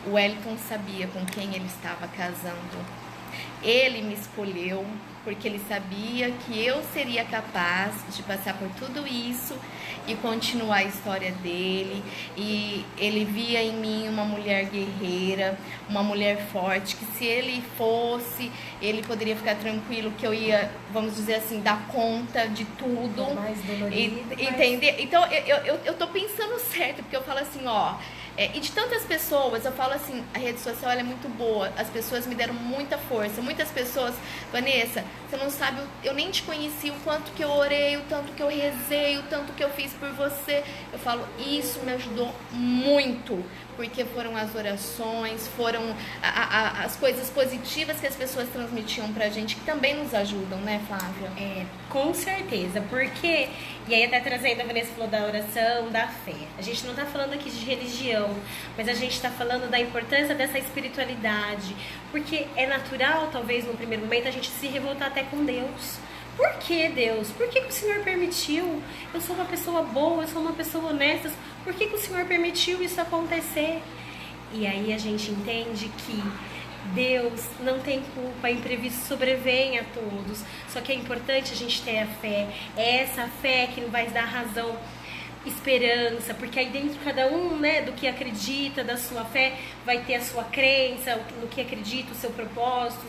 o Wellington sabia com quem ele estava casando. Ele me escolheu porque ele sabia que eu seria capaz de passar por tudo isso e continuar a história dele. E ele via em mim uma mulher guerreira, uma mulher forte, que se ele fosse, ele poderia ficar tranquilo que eu ia, vamos dizer assim, dar conta de tudo. Mais dolorido, entender? Então eu tô pensando certo, porque eu falo assim, ó. E de tantas pessoas, eu falo assim, a rede social ela é muito boa, as pessoas me deram muita força, muitas pessoas, Vanessa, você não sabe, eu nem te conheci, o quanto que eu orei, o tanto que eu rezei, o tanto que eu fiz por você. Eu falo, isso me ajudou muito, porque foram as orações, foram as coisas positivas que as pessoas transmitiam pra gente, que também nos ajudam, né, Flávia? Com certeza, porque, e aí até trazendo, a Vanessa falou da oração, da fé. A gente não tá falando aqui de religião, mas a gente tá falando da importância dessa espiritualidade, porque é natural, talvez, no primeiro momento, a gente se revoltar até com Deus. Por que Deus? Por que o Senhor permitiu? Eu sou uma pessoa boa, eu sou uma pessoa honesta. Por que o Senhor permitiu isso acontecer? E aí a gente entende que Deus não tem culpa, imprevisto sobrevém a todos. Só que é importante a gente ter a fé. É essa fé que vai dar razão, esperança, porque aí dentro de cada um, né, do que acredita, da sua fé, vai ter a sua crença, no que acredita, o seu propósito,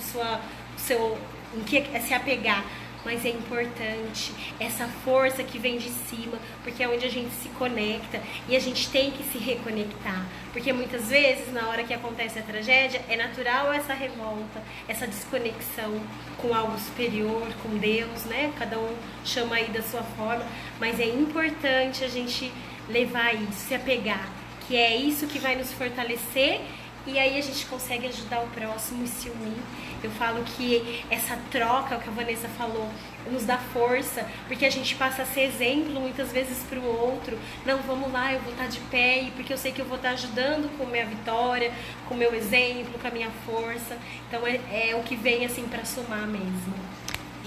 em que se apegar. Mas é importante essa força que vem de cima, porque é onde a gente se conecta e a gente tem que se reconectar. Porque muitas vezes, na hora que acontece a tragédia, é natural essa revolta, essa desconexão com algo superior, com Deus, né? Cada um chama aí da sua forma, mas é importante a gente levar isso, se apegar, que é isso que vai nos fortalecer. E aí a gente consegue ajudar o próximo e se unir. Eu falo que essa troca, o que a Vanessa falou, nos dá força, porque a gente passa a ser exemplo muitas vezes para o outro. Não, vamos lá, eu vou estar de pé, porque eu sei que eu vou estar ajudando com a minha vitória, com o meu exemplo, com a minha força. Então é o que vem assim para somar mesmo.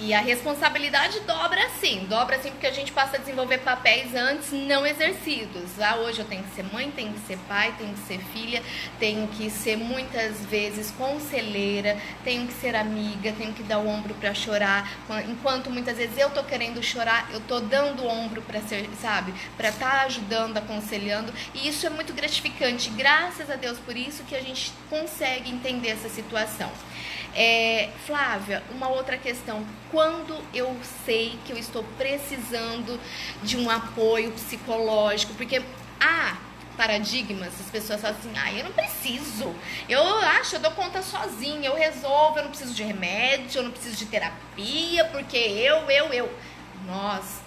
E a responsabilidade dobra sim porque a gente passa a desenvolver papéis antes não exercidos. Hoje eu tenho que ser mãe, tenho que ser pai, tenho que ser filha, tenho que ser muitas vezes conselheira, tenho que ser amiga, tenho que dar o ombro para chorar. Enquanto muitas vezes eu tô querendo chorar, eu tô dando o ombro para ser, sabe, para estar ajudando, aconselhando. E isso é muito gratificante. Graças a Deus por isso que a gente consegue entender essa situação. Flávia, uma outra questão, quando eu sei que eu estou precisando de um apoio psicológico, porque paradigmas, as pessoas falam assim, eu não preciso, eu dou conta sozinha, eu resolvo, eu não preciso de remédio, eu não preciso de terapia, porque nós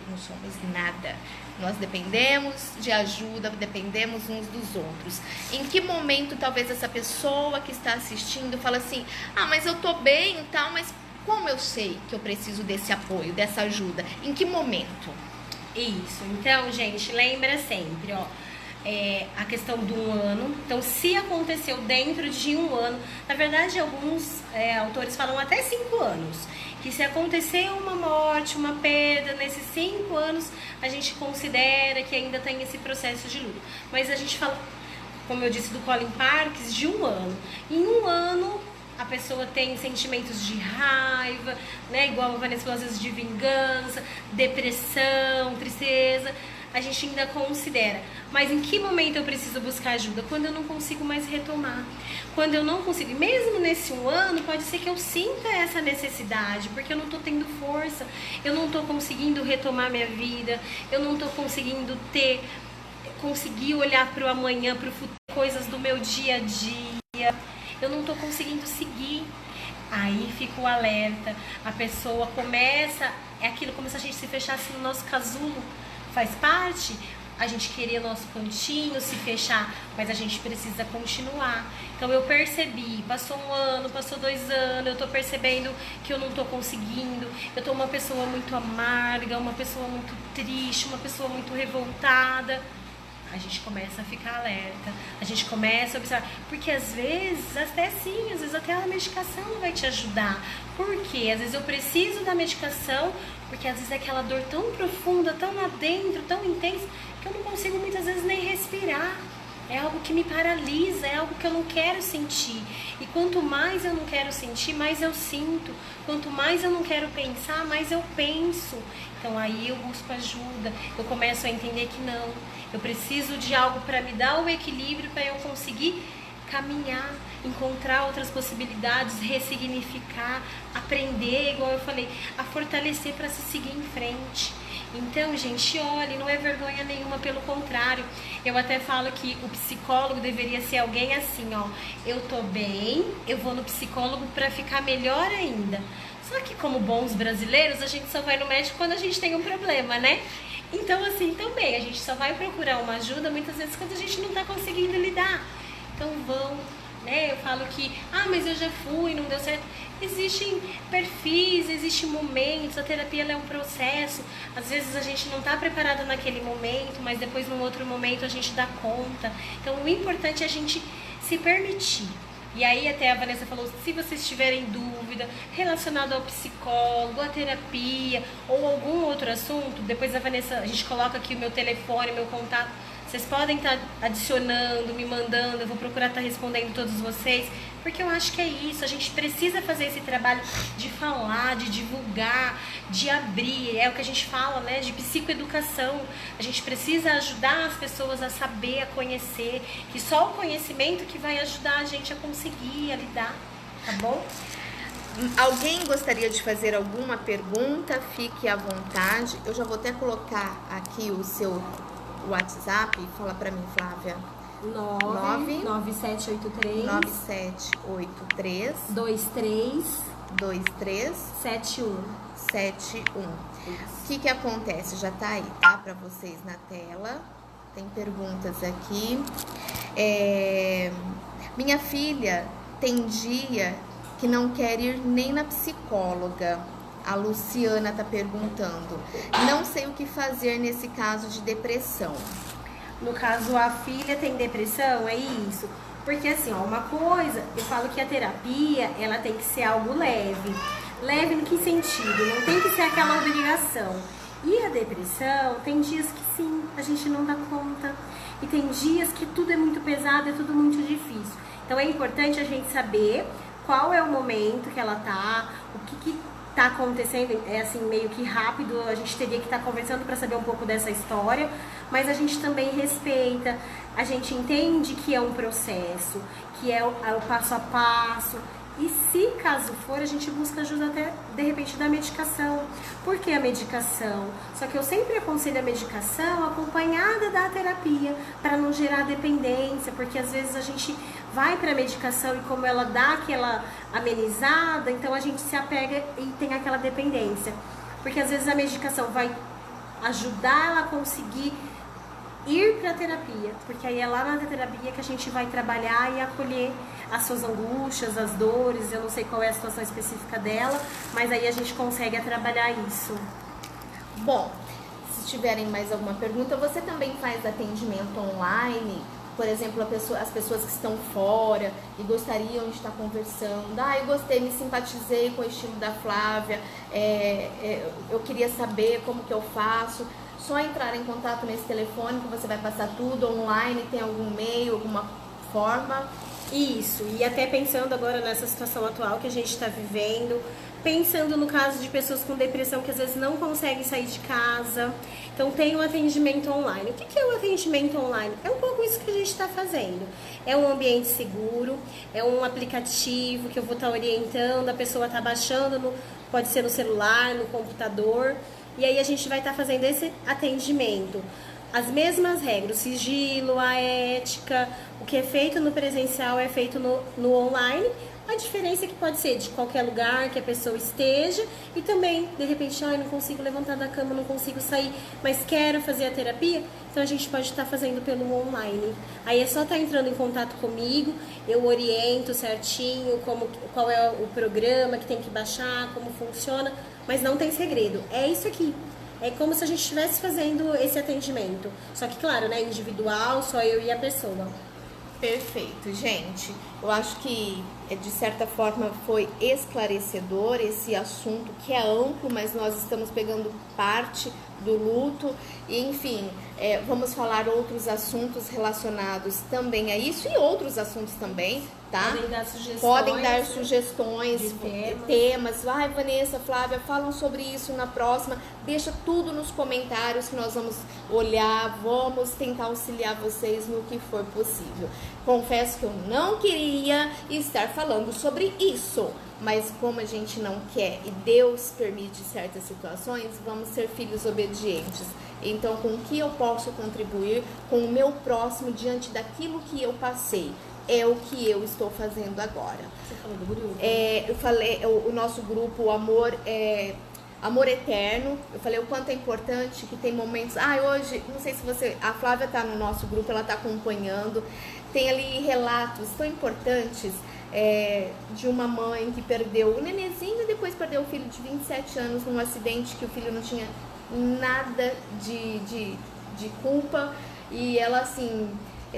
não somos nada. Nós dependemos de ajuda, dependemos uns dos outros. Em que momento talvez essa pessoa que está assistindo fala assim, mas eu tô bem e tal, mas como eu sei que eu preciso desse apoio, dessa ajuda? Em que momento? Isso, então, gente, lembra sempre, a questão do 1 ano. Então, se aconteceu dentro de 1 ano, na verdade, alguns autores falam até 5 anos, que se aconteceu uma morte, uma perda, nesses 5 anos, a gente considera que ainda tem esse processo de luto. Mas a gente fala, como eu disse, do Colin Parkes, de 1 ano. Em 1 ano, a pessoa tem sentimentos de raiva, né? Igual a Vanessa falou, às vezes de vingança, depressão, tristeza. A gente ainda considera. Mas em que momento eu preciso buscar ajuda? Quando eu não consigo mais retomar. Quando eu não consigo. E mesmo nesse 1 ano, pode ser que eu sinta essa necessidade, porque eu não estou tendo força, eu não estou conseguindo retomar minha vida, eu não estou conseguindo conseguir olhar para o amanhã, para o futuro, coisas do meu dia a dia. Eu não estou conseguindo seguir. Aí fica o alerta. A pessoa começa, é aquilo como se a gente se fechasse no nosso casulo. Faz parte a gente querer nosso cantinho, se fechar, mas a gente precisa continuar. Então eu percebi, passou 1 ano, passou 2 anos, eu tô percebendo que eu não tô conseguindo, eu tô uma pessoa muito amarga, uma pessoa muito triste, uma pessoa muito revoltada. A gente começa a ficar alerta, a gente começa a observar, porque às vezes até a medicação não vai te ajudar. Por quê? Às vezes eu preciso da medicação, porque às vezes é aquela dor tão profunda, tão lá dentro, tão intensa, que eu não consigo muitas vezes nem respirar. É algo que me paralisa, é algo que eu não quero sentir. E quanto mais eu não quero sentir, mais eu sinto. Quanto mais eu não quero pensar, mais eu penso. Então aí eu busco ajuda, eu começo a entender que não. Eu preciso de algo para me dar o equilíbrio, para eu conseguir caminhar, encontrar outras possibilidades, ressignificar, aprender, igual eu falei, a fortalecer para se seguir em frente. Então, gente, olhe, não é vergonha nenhuma, pelo contrário. Eu até falo que o psicólogo deveria ser alguém assim, eu tô bem, eu vou no psicólogo para ficar melhor ainda. Só que como bons brasileiros, a gente só vai no médico quando a gente tem um problema, né? Então, assim, também, a gente só vai procurar uma ajuda muitas vezes quando a gente não tá conseguindo lidar. Então vão, né? Eu falo que, mas eu já fui, não deu certo. Existem perfis, existem momentos, a terapia ela é um processo. Às vezes a gente não está preparado naquele momento, mas depois num outro momento a gente dá conta. Então o importante é a gente se permitir. E aí até a Vanessa falou, se vocês tiverem dúvida relacionado ao psicólogo, à terapia ou algum outro assunto, depois a gente coloca aqui o meu telefone, meu contato. Vocês podem estar adicionando, me mandando, eu vou procurar estar respondendo todos vocês, porque eu acho que é isso, a gente precisa fazer esse trabalho de falar, de divulgar, de abrir, é o que a gente fala, né, de psicoeducação. A gente precisa ajudar as pessoas a saber, a conhecer, que só o conhecimento que vai ajudar a gente a conseguir, a lidar, tá bom? Alguém gostaria de fazer alguma pergunta? Fique à vontade. Eu já vou até colocar aqui o seu WhatsApp, fala pra mim, Flávia. 9783 23 71. O que acontece? Já tá aí, tá? Pra vocês na tela. Tem perguntas aqui. Minha filha tem dia que não quer ir nem na psicóloga. A Luciana tá perguntando. Não sei o que fazer nesse caso de depressão. No caso, a filha tem depressão, é isso? Porque assim, uma coisa, eu falo que a terapia, ela tem que ser algo leve. Leve em que sentido? Não tem que ser aquela obrigação. E a depressão, tem dias que sim, a gente não dá conta. E tem dias que tudo é muito pesado, é tudo muito difícil. Então é importante a gente saber qual é o momento que ela tá, o que tá acontecendo, é assim, meio que rápido, a gente teria que estar conversando para saber um pouco dessa história, mas a gente também respeita, a gente entende que é um processo, que é o passo a passo, E se caso for, a gente busca ajuda até, de repente, da medicação. Por que a medicação? Só que eu sempre aconselho a medicação acompanhada da terapia, para não gerar dependência, porque às vezes a gente vai para a medicação e como ela dá aquela amenizada, então a gente se apega e tem aquela dependência. Porque às vezes a medicação vai ajudar ela a conseguir ir para a terapia, porque aí é lá na terapia que a gente vai trabalhar e acolher as suas angústias, as dores. Eu não sei qual é a situação específica dela, mas aí a gente consegue trabalhar isso. Bom, se tiverem mais alguma pergunta, você também faz atendimento online? Por exemplo, as pessoas que estão fora e gostariam de estar conversando. Eu gostei, me simpatizei com o estilo da Flávia, eu queria saber como que eu faço. Só entrar em contato nesse telefone que você vai passar tudo online, tem algum e-mail, alguma forma? Isso, e até pensando agora nessa situação atual que a gente está vivendo, pensando no caso de pessoas com depressão que às vezes não conseguem sair de casa, então tem um atendimento online. O que é o atendimento online? É um pouco isso que a gente está fazendo. É um ambiente seguro, é um aplicativo que eu vou estar orientando, a pessoa está baixando, pode ser no celular, no computador, e aí a gente vai estar fazendo esse atendimento. As mesmas regras, o sigilo, a ética, o que é feito no presencial é feito no online. A diferença é que pode ser de qualquer lugar que a pessoa esteja e também, de repente, não consigo levantar da cama, não consigo sair, mas quero fazer a terapia, então a gente pode estar fazendo pelo online. Aí é só estar entrando em contato comigo, eu oriento certinho qual é o programa que tem que baixar, como funciona, mas não tem segredo, é isso aqui. É como se a gente estivesse fazendo esse atendimento. Só que, claro, né, individual, só eu e a pessoa. Perfeito, gente. Eu acho que, de certa forma, foi esclarecedor esse assunto, que é amplo, mas nós estamos pegando parte do luto. E, enfim, vamos falar outros assuntos relacionados também a isso e outros assuntos também, tá? Podem dar sugestões, temas. Vanessa, Flávia, falam sobre isso na próxima. Deixa tudo nos comentários que nós vamos olhar, vamos tentar auxiliar vocês no que for possível. Confesso que eu não queria estar falando sobre isso, mas como a gente não quer e Deus permite certas situações, vamos ser filhos obedientes. Então, com o que eu posso contribuir com o meu próximo diante daquilo que eu passei? É o que eu estou fazendo agora. Você falou do grupo? Eu falei, o nosso grupo, o Amor Eterno, eu falei o quanto é importante, que tem momentos... hoje, não sei se a Flávia está no nosso grupo, ela está acompanhando, tem ali relatos tão importantes de uma mãe que perdeu o nenenzinho e depois perdeu o filho de 27 anos num acidente que o filho não tinha nada de culpa, e ela, assim,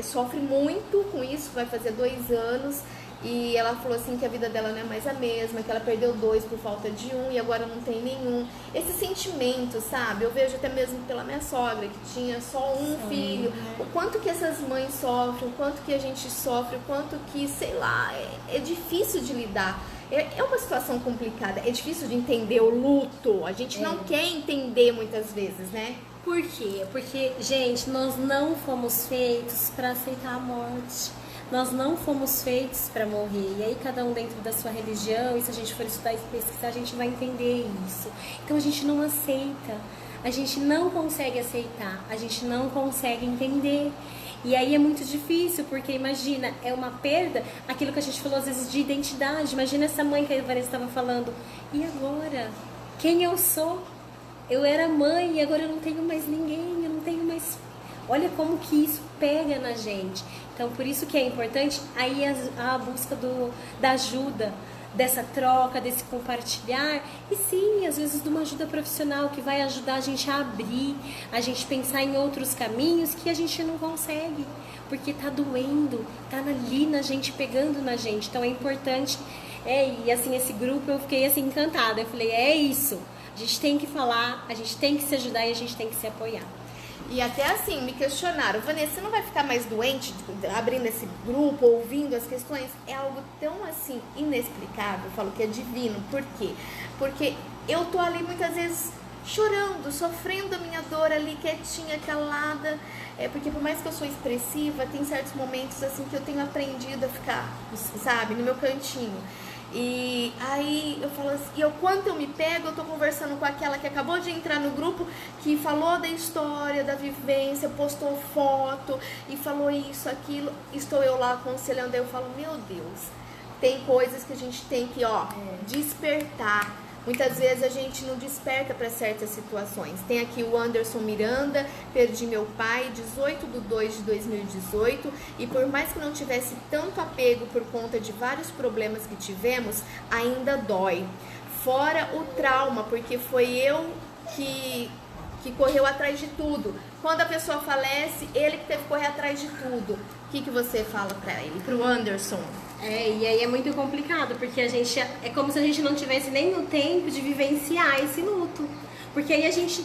sofre muito com isso, vai fazer 2 anos, e ela falou assim que a vida dela não é mais a mesma, que ela perdeu 2 por falta de 1 e agora não tem nenhum. Esse sentimento, sabe? Eu vejo até mesmo pela minha sogra, que tinha só um filho, o quanto que essas mães sofrem, o quanto que a gente sofre, o quanto que, sei lá, é difícil de lidar. É uma situação complicada, é difícil de entender o luto, a gente não quer entender muitas vezes, né? Por quê? Porque, gente, nós não fomos feitos para aceitar a morte. Nós não fomos feitos para morrer. E aí cada um dentro da sua religião, e se a gente for estudar e pesquisar, a gente vai entender isso. Então a gente não aceita, a gente não consegue aceitar, a gente não consegue entender. E aí é muito difícil, porque imagina, é uma perda, aquilo que a gente falou às vezes de identidade. Imagina essa mãe que a Vanessa estava falando, e agora? Quem eu sou? Eu era mãe e agora eu não tenho mais ninguém, eu não tenho mais... Olha como que isso pega na gente. Então, por isso que é importante aí a busca da ajuda, dessa troca, desse compartilhar. E sim, às vezes de uma ajuda profissional que vai ajudar a gente a abrir, a gente pensar em outros caminhos que a gente não consegue. Porque tá doendo, tá ali na gente, pegando na gente. Então é importante. E assim, esse grupo eu fiquei assim encantada. Eu falei, é isso. A gente tem que falar, a gente tem que se ajudar e a gente tem que se apoiar. E até assim, me questionaram, Vanessa, você não vai ficar mais doente abrindo esse grupo, ouvindo as questões? É algo tão assim, inexplicável, eu falo que é divino. Por quê? Porque eu tô ali muitas vezes chorando, sofrendo a minha dor ali, quietinha, calada. Porque por mais que eu sou expressiva, tem certos momentos assim que eu tenho aprendido a ficar, sabe, no meu cantinho. E aí eu falo assim, e quando eu me pego, eu tô conversando com aquela que acabou de entrar no grupo, que falou da história, da vivência, postou foto e falou isso, aquilo. Estou eu lá aconselhando, aí eu falo, meu Deus, tem coisas que a gente tem que, despertar. Muitas vezes a gente não desperta para certas situações. Tem aqui o Anderson Miranda, perdi meu pai, 18/2/2018, e por mais que não tivesse tanto apego por conta de vários problemas que tivemos, ainda dói. Fora o trauma, porque foi eu que correu atrás de tudo. Quando a pessoa falece, ele que teve que correr atrás de tudo. O que você fala para ele, pro Anderson? E aí é muito complicado, porque a gente é como se a gente não tivesse nem no tempo de vivenciar esse luto. Porque aí a gente...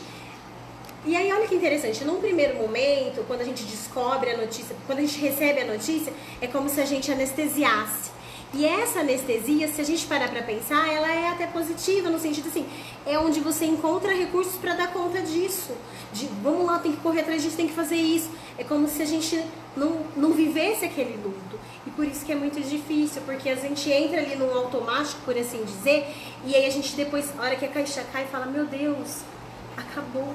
E aí olha que interessante, num primeiro momento, quando a gente descobre a notícia, quando a gente recebe a notícia, é como se a gente anestesiasse. E essa anestesia, se a gente parar pra pensar, ela é até positiva, no sentido assim, é onde você encontra recursos pra dar conta disso. Vamos lá, tem que correr atrás disso, tem que fazer isso. É como se a gente não vivesse aquele luto. E por isso que é muito difícil, porque a gente entra ali num automático, por assim dizer, e aí a gente depois, a hora que a caixa cai, fala, meu Deus, acabou,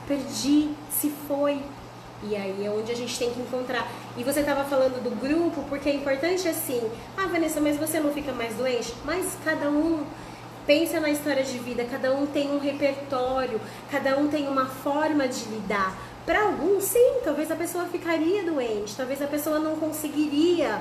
perdi, se foi. E aí é onde a gente tem que encontrar. E você estava falando do grupo, porque é importante assim, Vanessa, mas você não fica mais doente? Mas cada um pensa na história de vida, cada um tem um repertório, cada um tem uma forma de lidar. Para alguns, sim, talvez a pessoa ficaria doente, talvez a pessoa não conseguiria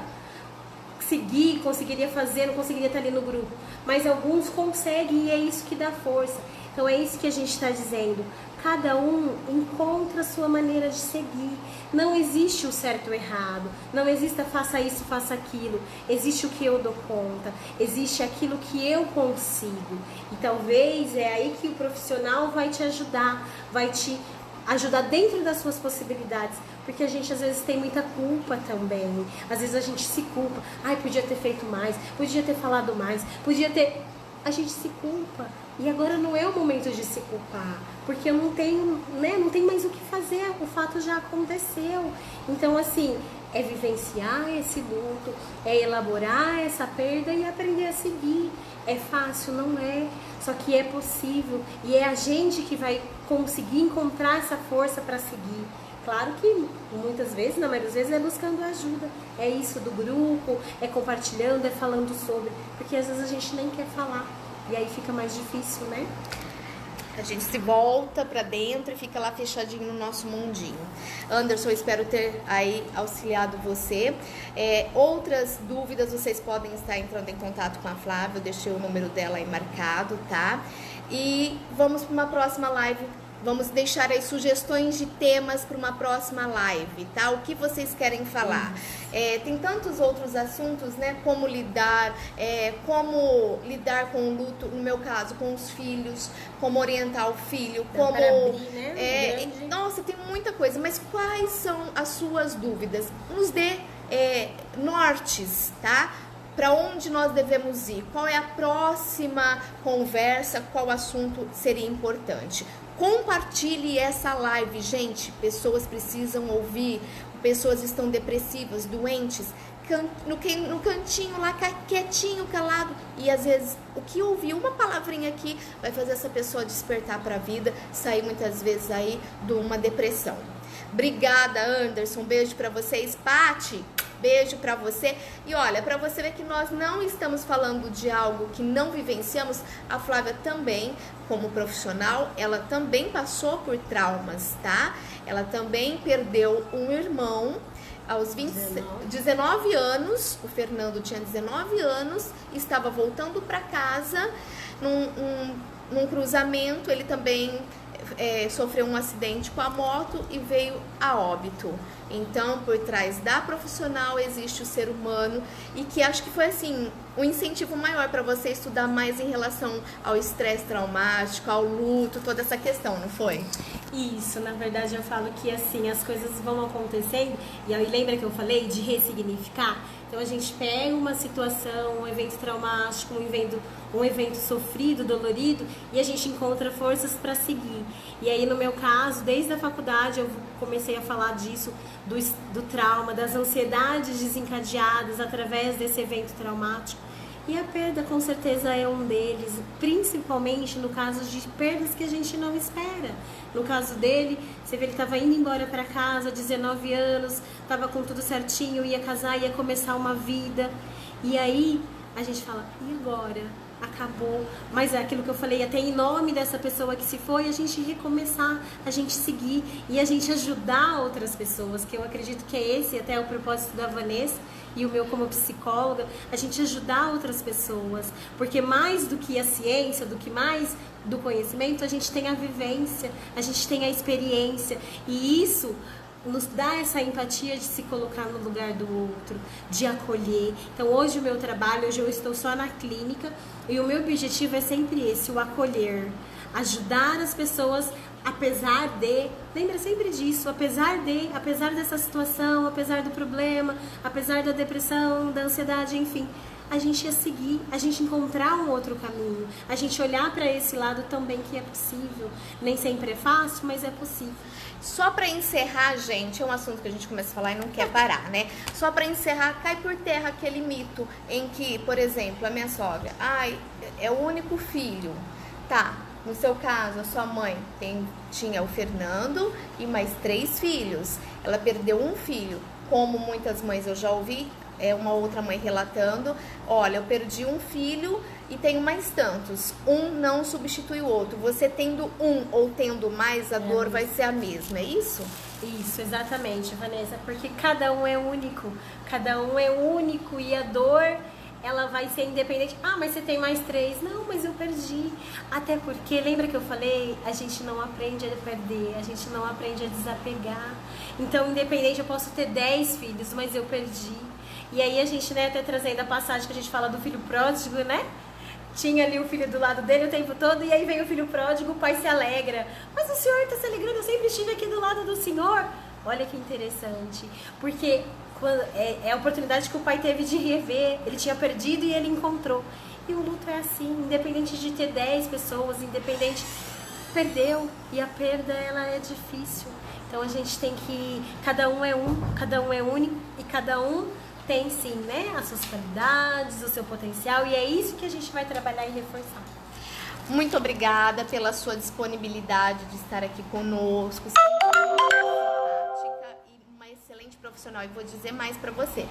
seguir, conseguiria fazer, não conseguiria estar ali no grupo. Mas alguns conseguem e é isso que dá força. Então é isso que a gente está dizendo. Cada um encontra a sua maneira de seguir. Não existe o certo ou errado. Não existe faça isso, faça aquilo. Existe o que eu dou conta. Existe aquilo que eu consigo. E talvez é aí que o profissional vai te ajudar. Vai te ajudar dentro das suas possibilidades. Porque a gente às vezes tem muita culpa também. Às vezes a gente se culpa. Podia ter feito mais. Podia ter falado mais. Podia ter... A gente se culpa. E agora não é o momento de se culpar, porque eu não tenho, não tem mais o que fazer, o fato já aconteceu. Então, assim, é vivenciar esse luto, é elaborar essa perda e aprender a seguir. É fácil? Não é. Só que é possível e é a gente que vai conseguir encontrar essa força para seguir. Claro que muitas vezes, na maioria das vezes, é buscando ajuda. É isso do grupo, é compartilhando, é falando sobre. Porque às vezes a gente nem quer falar. E aí fica mais difícil, né? A gente se volta pra dentro e fica lá fechadinho no nosso mundinho. Anderson, eu espero ter aí auxiliado você. Outras dúvidas, vocês podem estar entrando em contato com a Flávia. Eu deixei o número dela aí marcado, tá? E vamos para uma próxima live. Vamos deixar aí sugestões de temas para uma próxima live, tá? O que vocês querem falar? Tem tantos outros assuntos, né? Como lidar com o luto, no meu caso, com os filhos, como orientar o filho, como... abrir, né? Nossa, tem muita coisa, mas quais são as suas dúvidas? Nos dê nortes, tá? Para onde nós devemos ir? Qual é a próxima conversa? Qual assunto seria importante? Compartilhe essa live, gente. Pessoas precisam ouvir. Pessoas estão depressivas, doentes, no cantinho lá, quietinho, calado. E às vezes o que ouvir, uma palavrinha aqui, vai fazer essa pessoa despertar para a vida, sair muitas vezes aí de uma depressão. Obrigada, Anderson. Um beijo para vocês. Pati, beijo para você. E olha, para você ver que nós não estamos falando de algo que não vivenciamos, a Flávia também, como profissional, ela também passou por traumas, tá? Ela também perdeu um irmão aos 19 anos. O Fernando tinha 19 anos, estava voltando para casa num cruzamento. Ele também sofreu um acidente com a moto e veio a óbito. Então, por trás da profissional existe o ser humano, e que acho que foi assim um incentivo maior para você estudar mais em relação ao estresse traumático, ao luto, toda essa questão, não foi? Isso, na verdade eu falo que assim, as coisas vão acontecendo, e aí lembra que eu falei de ressignificar? Então a gente pega uma situação, um evento traumático, um evento sofrido, dolorido, e a gente encontra forças para seguir. E aí no meu caso, desde a faculdade eu comecei a falar disso, do trauma, das ansiedades desencadeadas através desse evento traumático. E a perda com certeza é um deles, principalmente no caso de perdas que a gente não espera. No caso dele, você vê, ele estava indo embora para casa, 19 anos, estava com tudo certinho, ia casar, ia começar uma vida. E aí a gente fala, e agora? Acabou. Mas é aquilo que eu falei, até em nome dessa pessoa que se foi, a gente recomeçar, a gente seguir e a gente ajudar outras pessoas, que eu acredito que é esse até o propósito da Vanessa e o meu como psicóloga, a gente ajudar outras pessoas, porque mais do que a ciência, do que mais do conhecimento, a gente tem a vivência, a gente tem a experiência, e isso nos dá essa empatia de se colocar no lugar do outro, de acolher. Então hoje o meu trabalho, hoje eu estou só na clínica e o meu objetivo é sempre esse, o acolher, ajudar as pessoas, apesar de, lembra sempre disso, apesar dessa situação, apesar do problema, apesar da depressão, da ansiedade, enfim, a gente ia seguir, a gente encontrar um outro caminho, a gente olhar para esse lado também que é possível. Nem sempre é fácil, mas é possível. Só para encerrar, gente, é um assunto que a gente começa a falar e não quer parar, né? Só para encerrar, cai por terra aquele mito em que, por exemplo, a minha sogra, é o único filho, tá? No seu caso, a sua mãe tinha o Fernando e mais 3 filhos. Ela perdeu um filho, como muitas mães eu já ouvi, uma outra mãe relatando, olha, eu perdi um filho e tenho mais tantos. Um não substitui o outro. Você tendo um ou tendo mais, a dor vai ser a mesma, é isso? Isso, exatamente, Vanessa, porque cada um é único. Cada um é único e a dor, ela vai ser independente. Ah, mas você tem mais 3. Não, mas eu perdi. Até porque, lembra que eu falei? A gente não aprende a perder, a gente não aprende a desapegar. Então, independente, eu posso ter 10 filhos, mas eu perdi. E aí a gente, né, até trazendo a passagem que a gente fala do filho pródigo, né? Tinha ali o filho do lado dele o tempo todo, e aí vem o filho pródigo, o pai se alegra. Mas o senhor está se alegrando, eu sempre estive aqui do lado do senhor. Olha que interessante, porque é a oportunidade que o pai teve de rever, ele tinha perdido e ele encontrou. E o luto é assim, independente de ter 10 pessoas, independente, perdeu, e a perda, ela é difícil. Então a gente tem que, cada um é único, e cada um tem sim, né, as suas qualidades, o seu potencial, e é isso que a gente vai trabalhar e reforçar. Muito obrigada pela sua disponibilidade de estar aqui conosco. E uma excelente profissional. E vou dizer mais para você.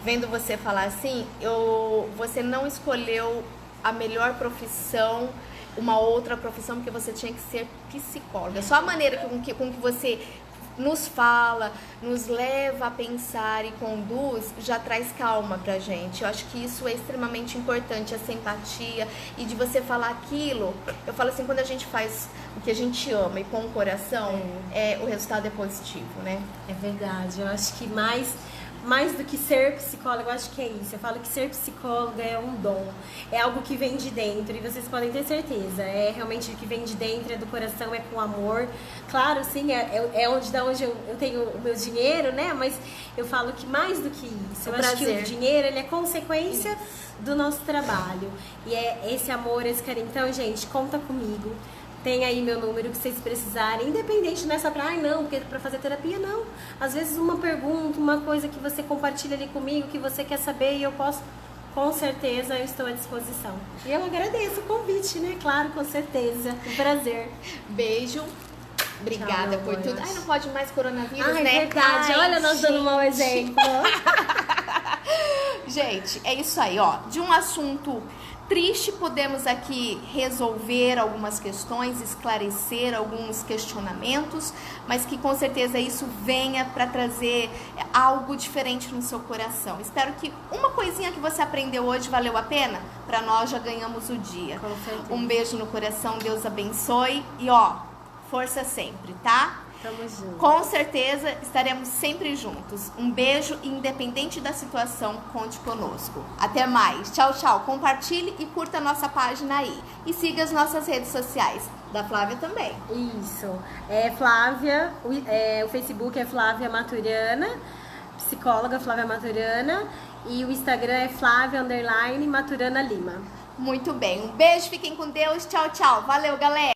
Vendo você falar assim, você não escolheu a melhor profissão, uma outra profissão, porque você tinha que ser psicóloga. Só a maneira com que você nos fala, nos leva a pensar e conduz, já traz calma pra gente. Eu acho que isso é extremamente importante, essa empatia, e de você falar aquilo. Eu falo assim, quando a gente faz o que a gente ama e com o coração, o resultado é positivo, né? É verdade, eu acho que mais do que ser psicóloga, eu acho que é isso. Eu falo que ser psicóloga é um dom, é algo que vem de dentro, e vocês podem ter certeza, é realmente o que vem de dentro, é do coração, é com amor. Claro, sim, da onde eu tenho o meu dinheiro, né? Mas eu falo que mais do que isso, eu acho que o dinheiro, ele é consequência do nosso trabalho, e é esse amor, esse carinho. Então, gente, conta comigo. Tem aí meu número que vocês precisarem, independente nessa pra, não, porque pra fazer terapia, não. Às vezes uma pergunta, uma coisa que você compartilha ali comigo, que você quer saber, e eu posso, com certeza, eu estou à disposição. E eu agradeço o convite, né? Claro, com certeza. Um prazer. Beijo. Obrigada por tudo. Ai, não pode mais coronavírus, né? É verdade. Olha, nós dando um mau exemplo. Gente, é isso aí, ó. De um assunto triste, podemos aqui resolver algumas questões, esclarecer alguns questionamentos, mas que com certeza isso venha para trazer algo diferente no seu coração. Espero que uma coisinha que você aprendeu hoje valeu a pena. Para nós já ganhamos o dia. Com certeza. Um beijo no coração, Deus abençoe e ó, força sempre, tá? Tamo junto. Com certeza estaremos sempre juntos. Um beijo e independente da situação, conte conosco. Até mais. Tchau, tchau. Compartilhe e curta a nossa página aí. E siga as nossas redes sociais. Da Flávia também. Isso. É Flávia, o Facebook é Flávia Maturana, psicóloga Flávia Maturana, e o Instagram é Flávia_Maturana Lima. Muito bem. Um beijo, fiquem com Deus. Tchau, tchau. Valeu, galera.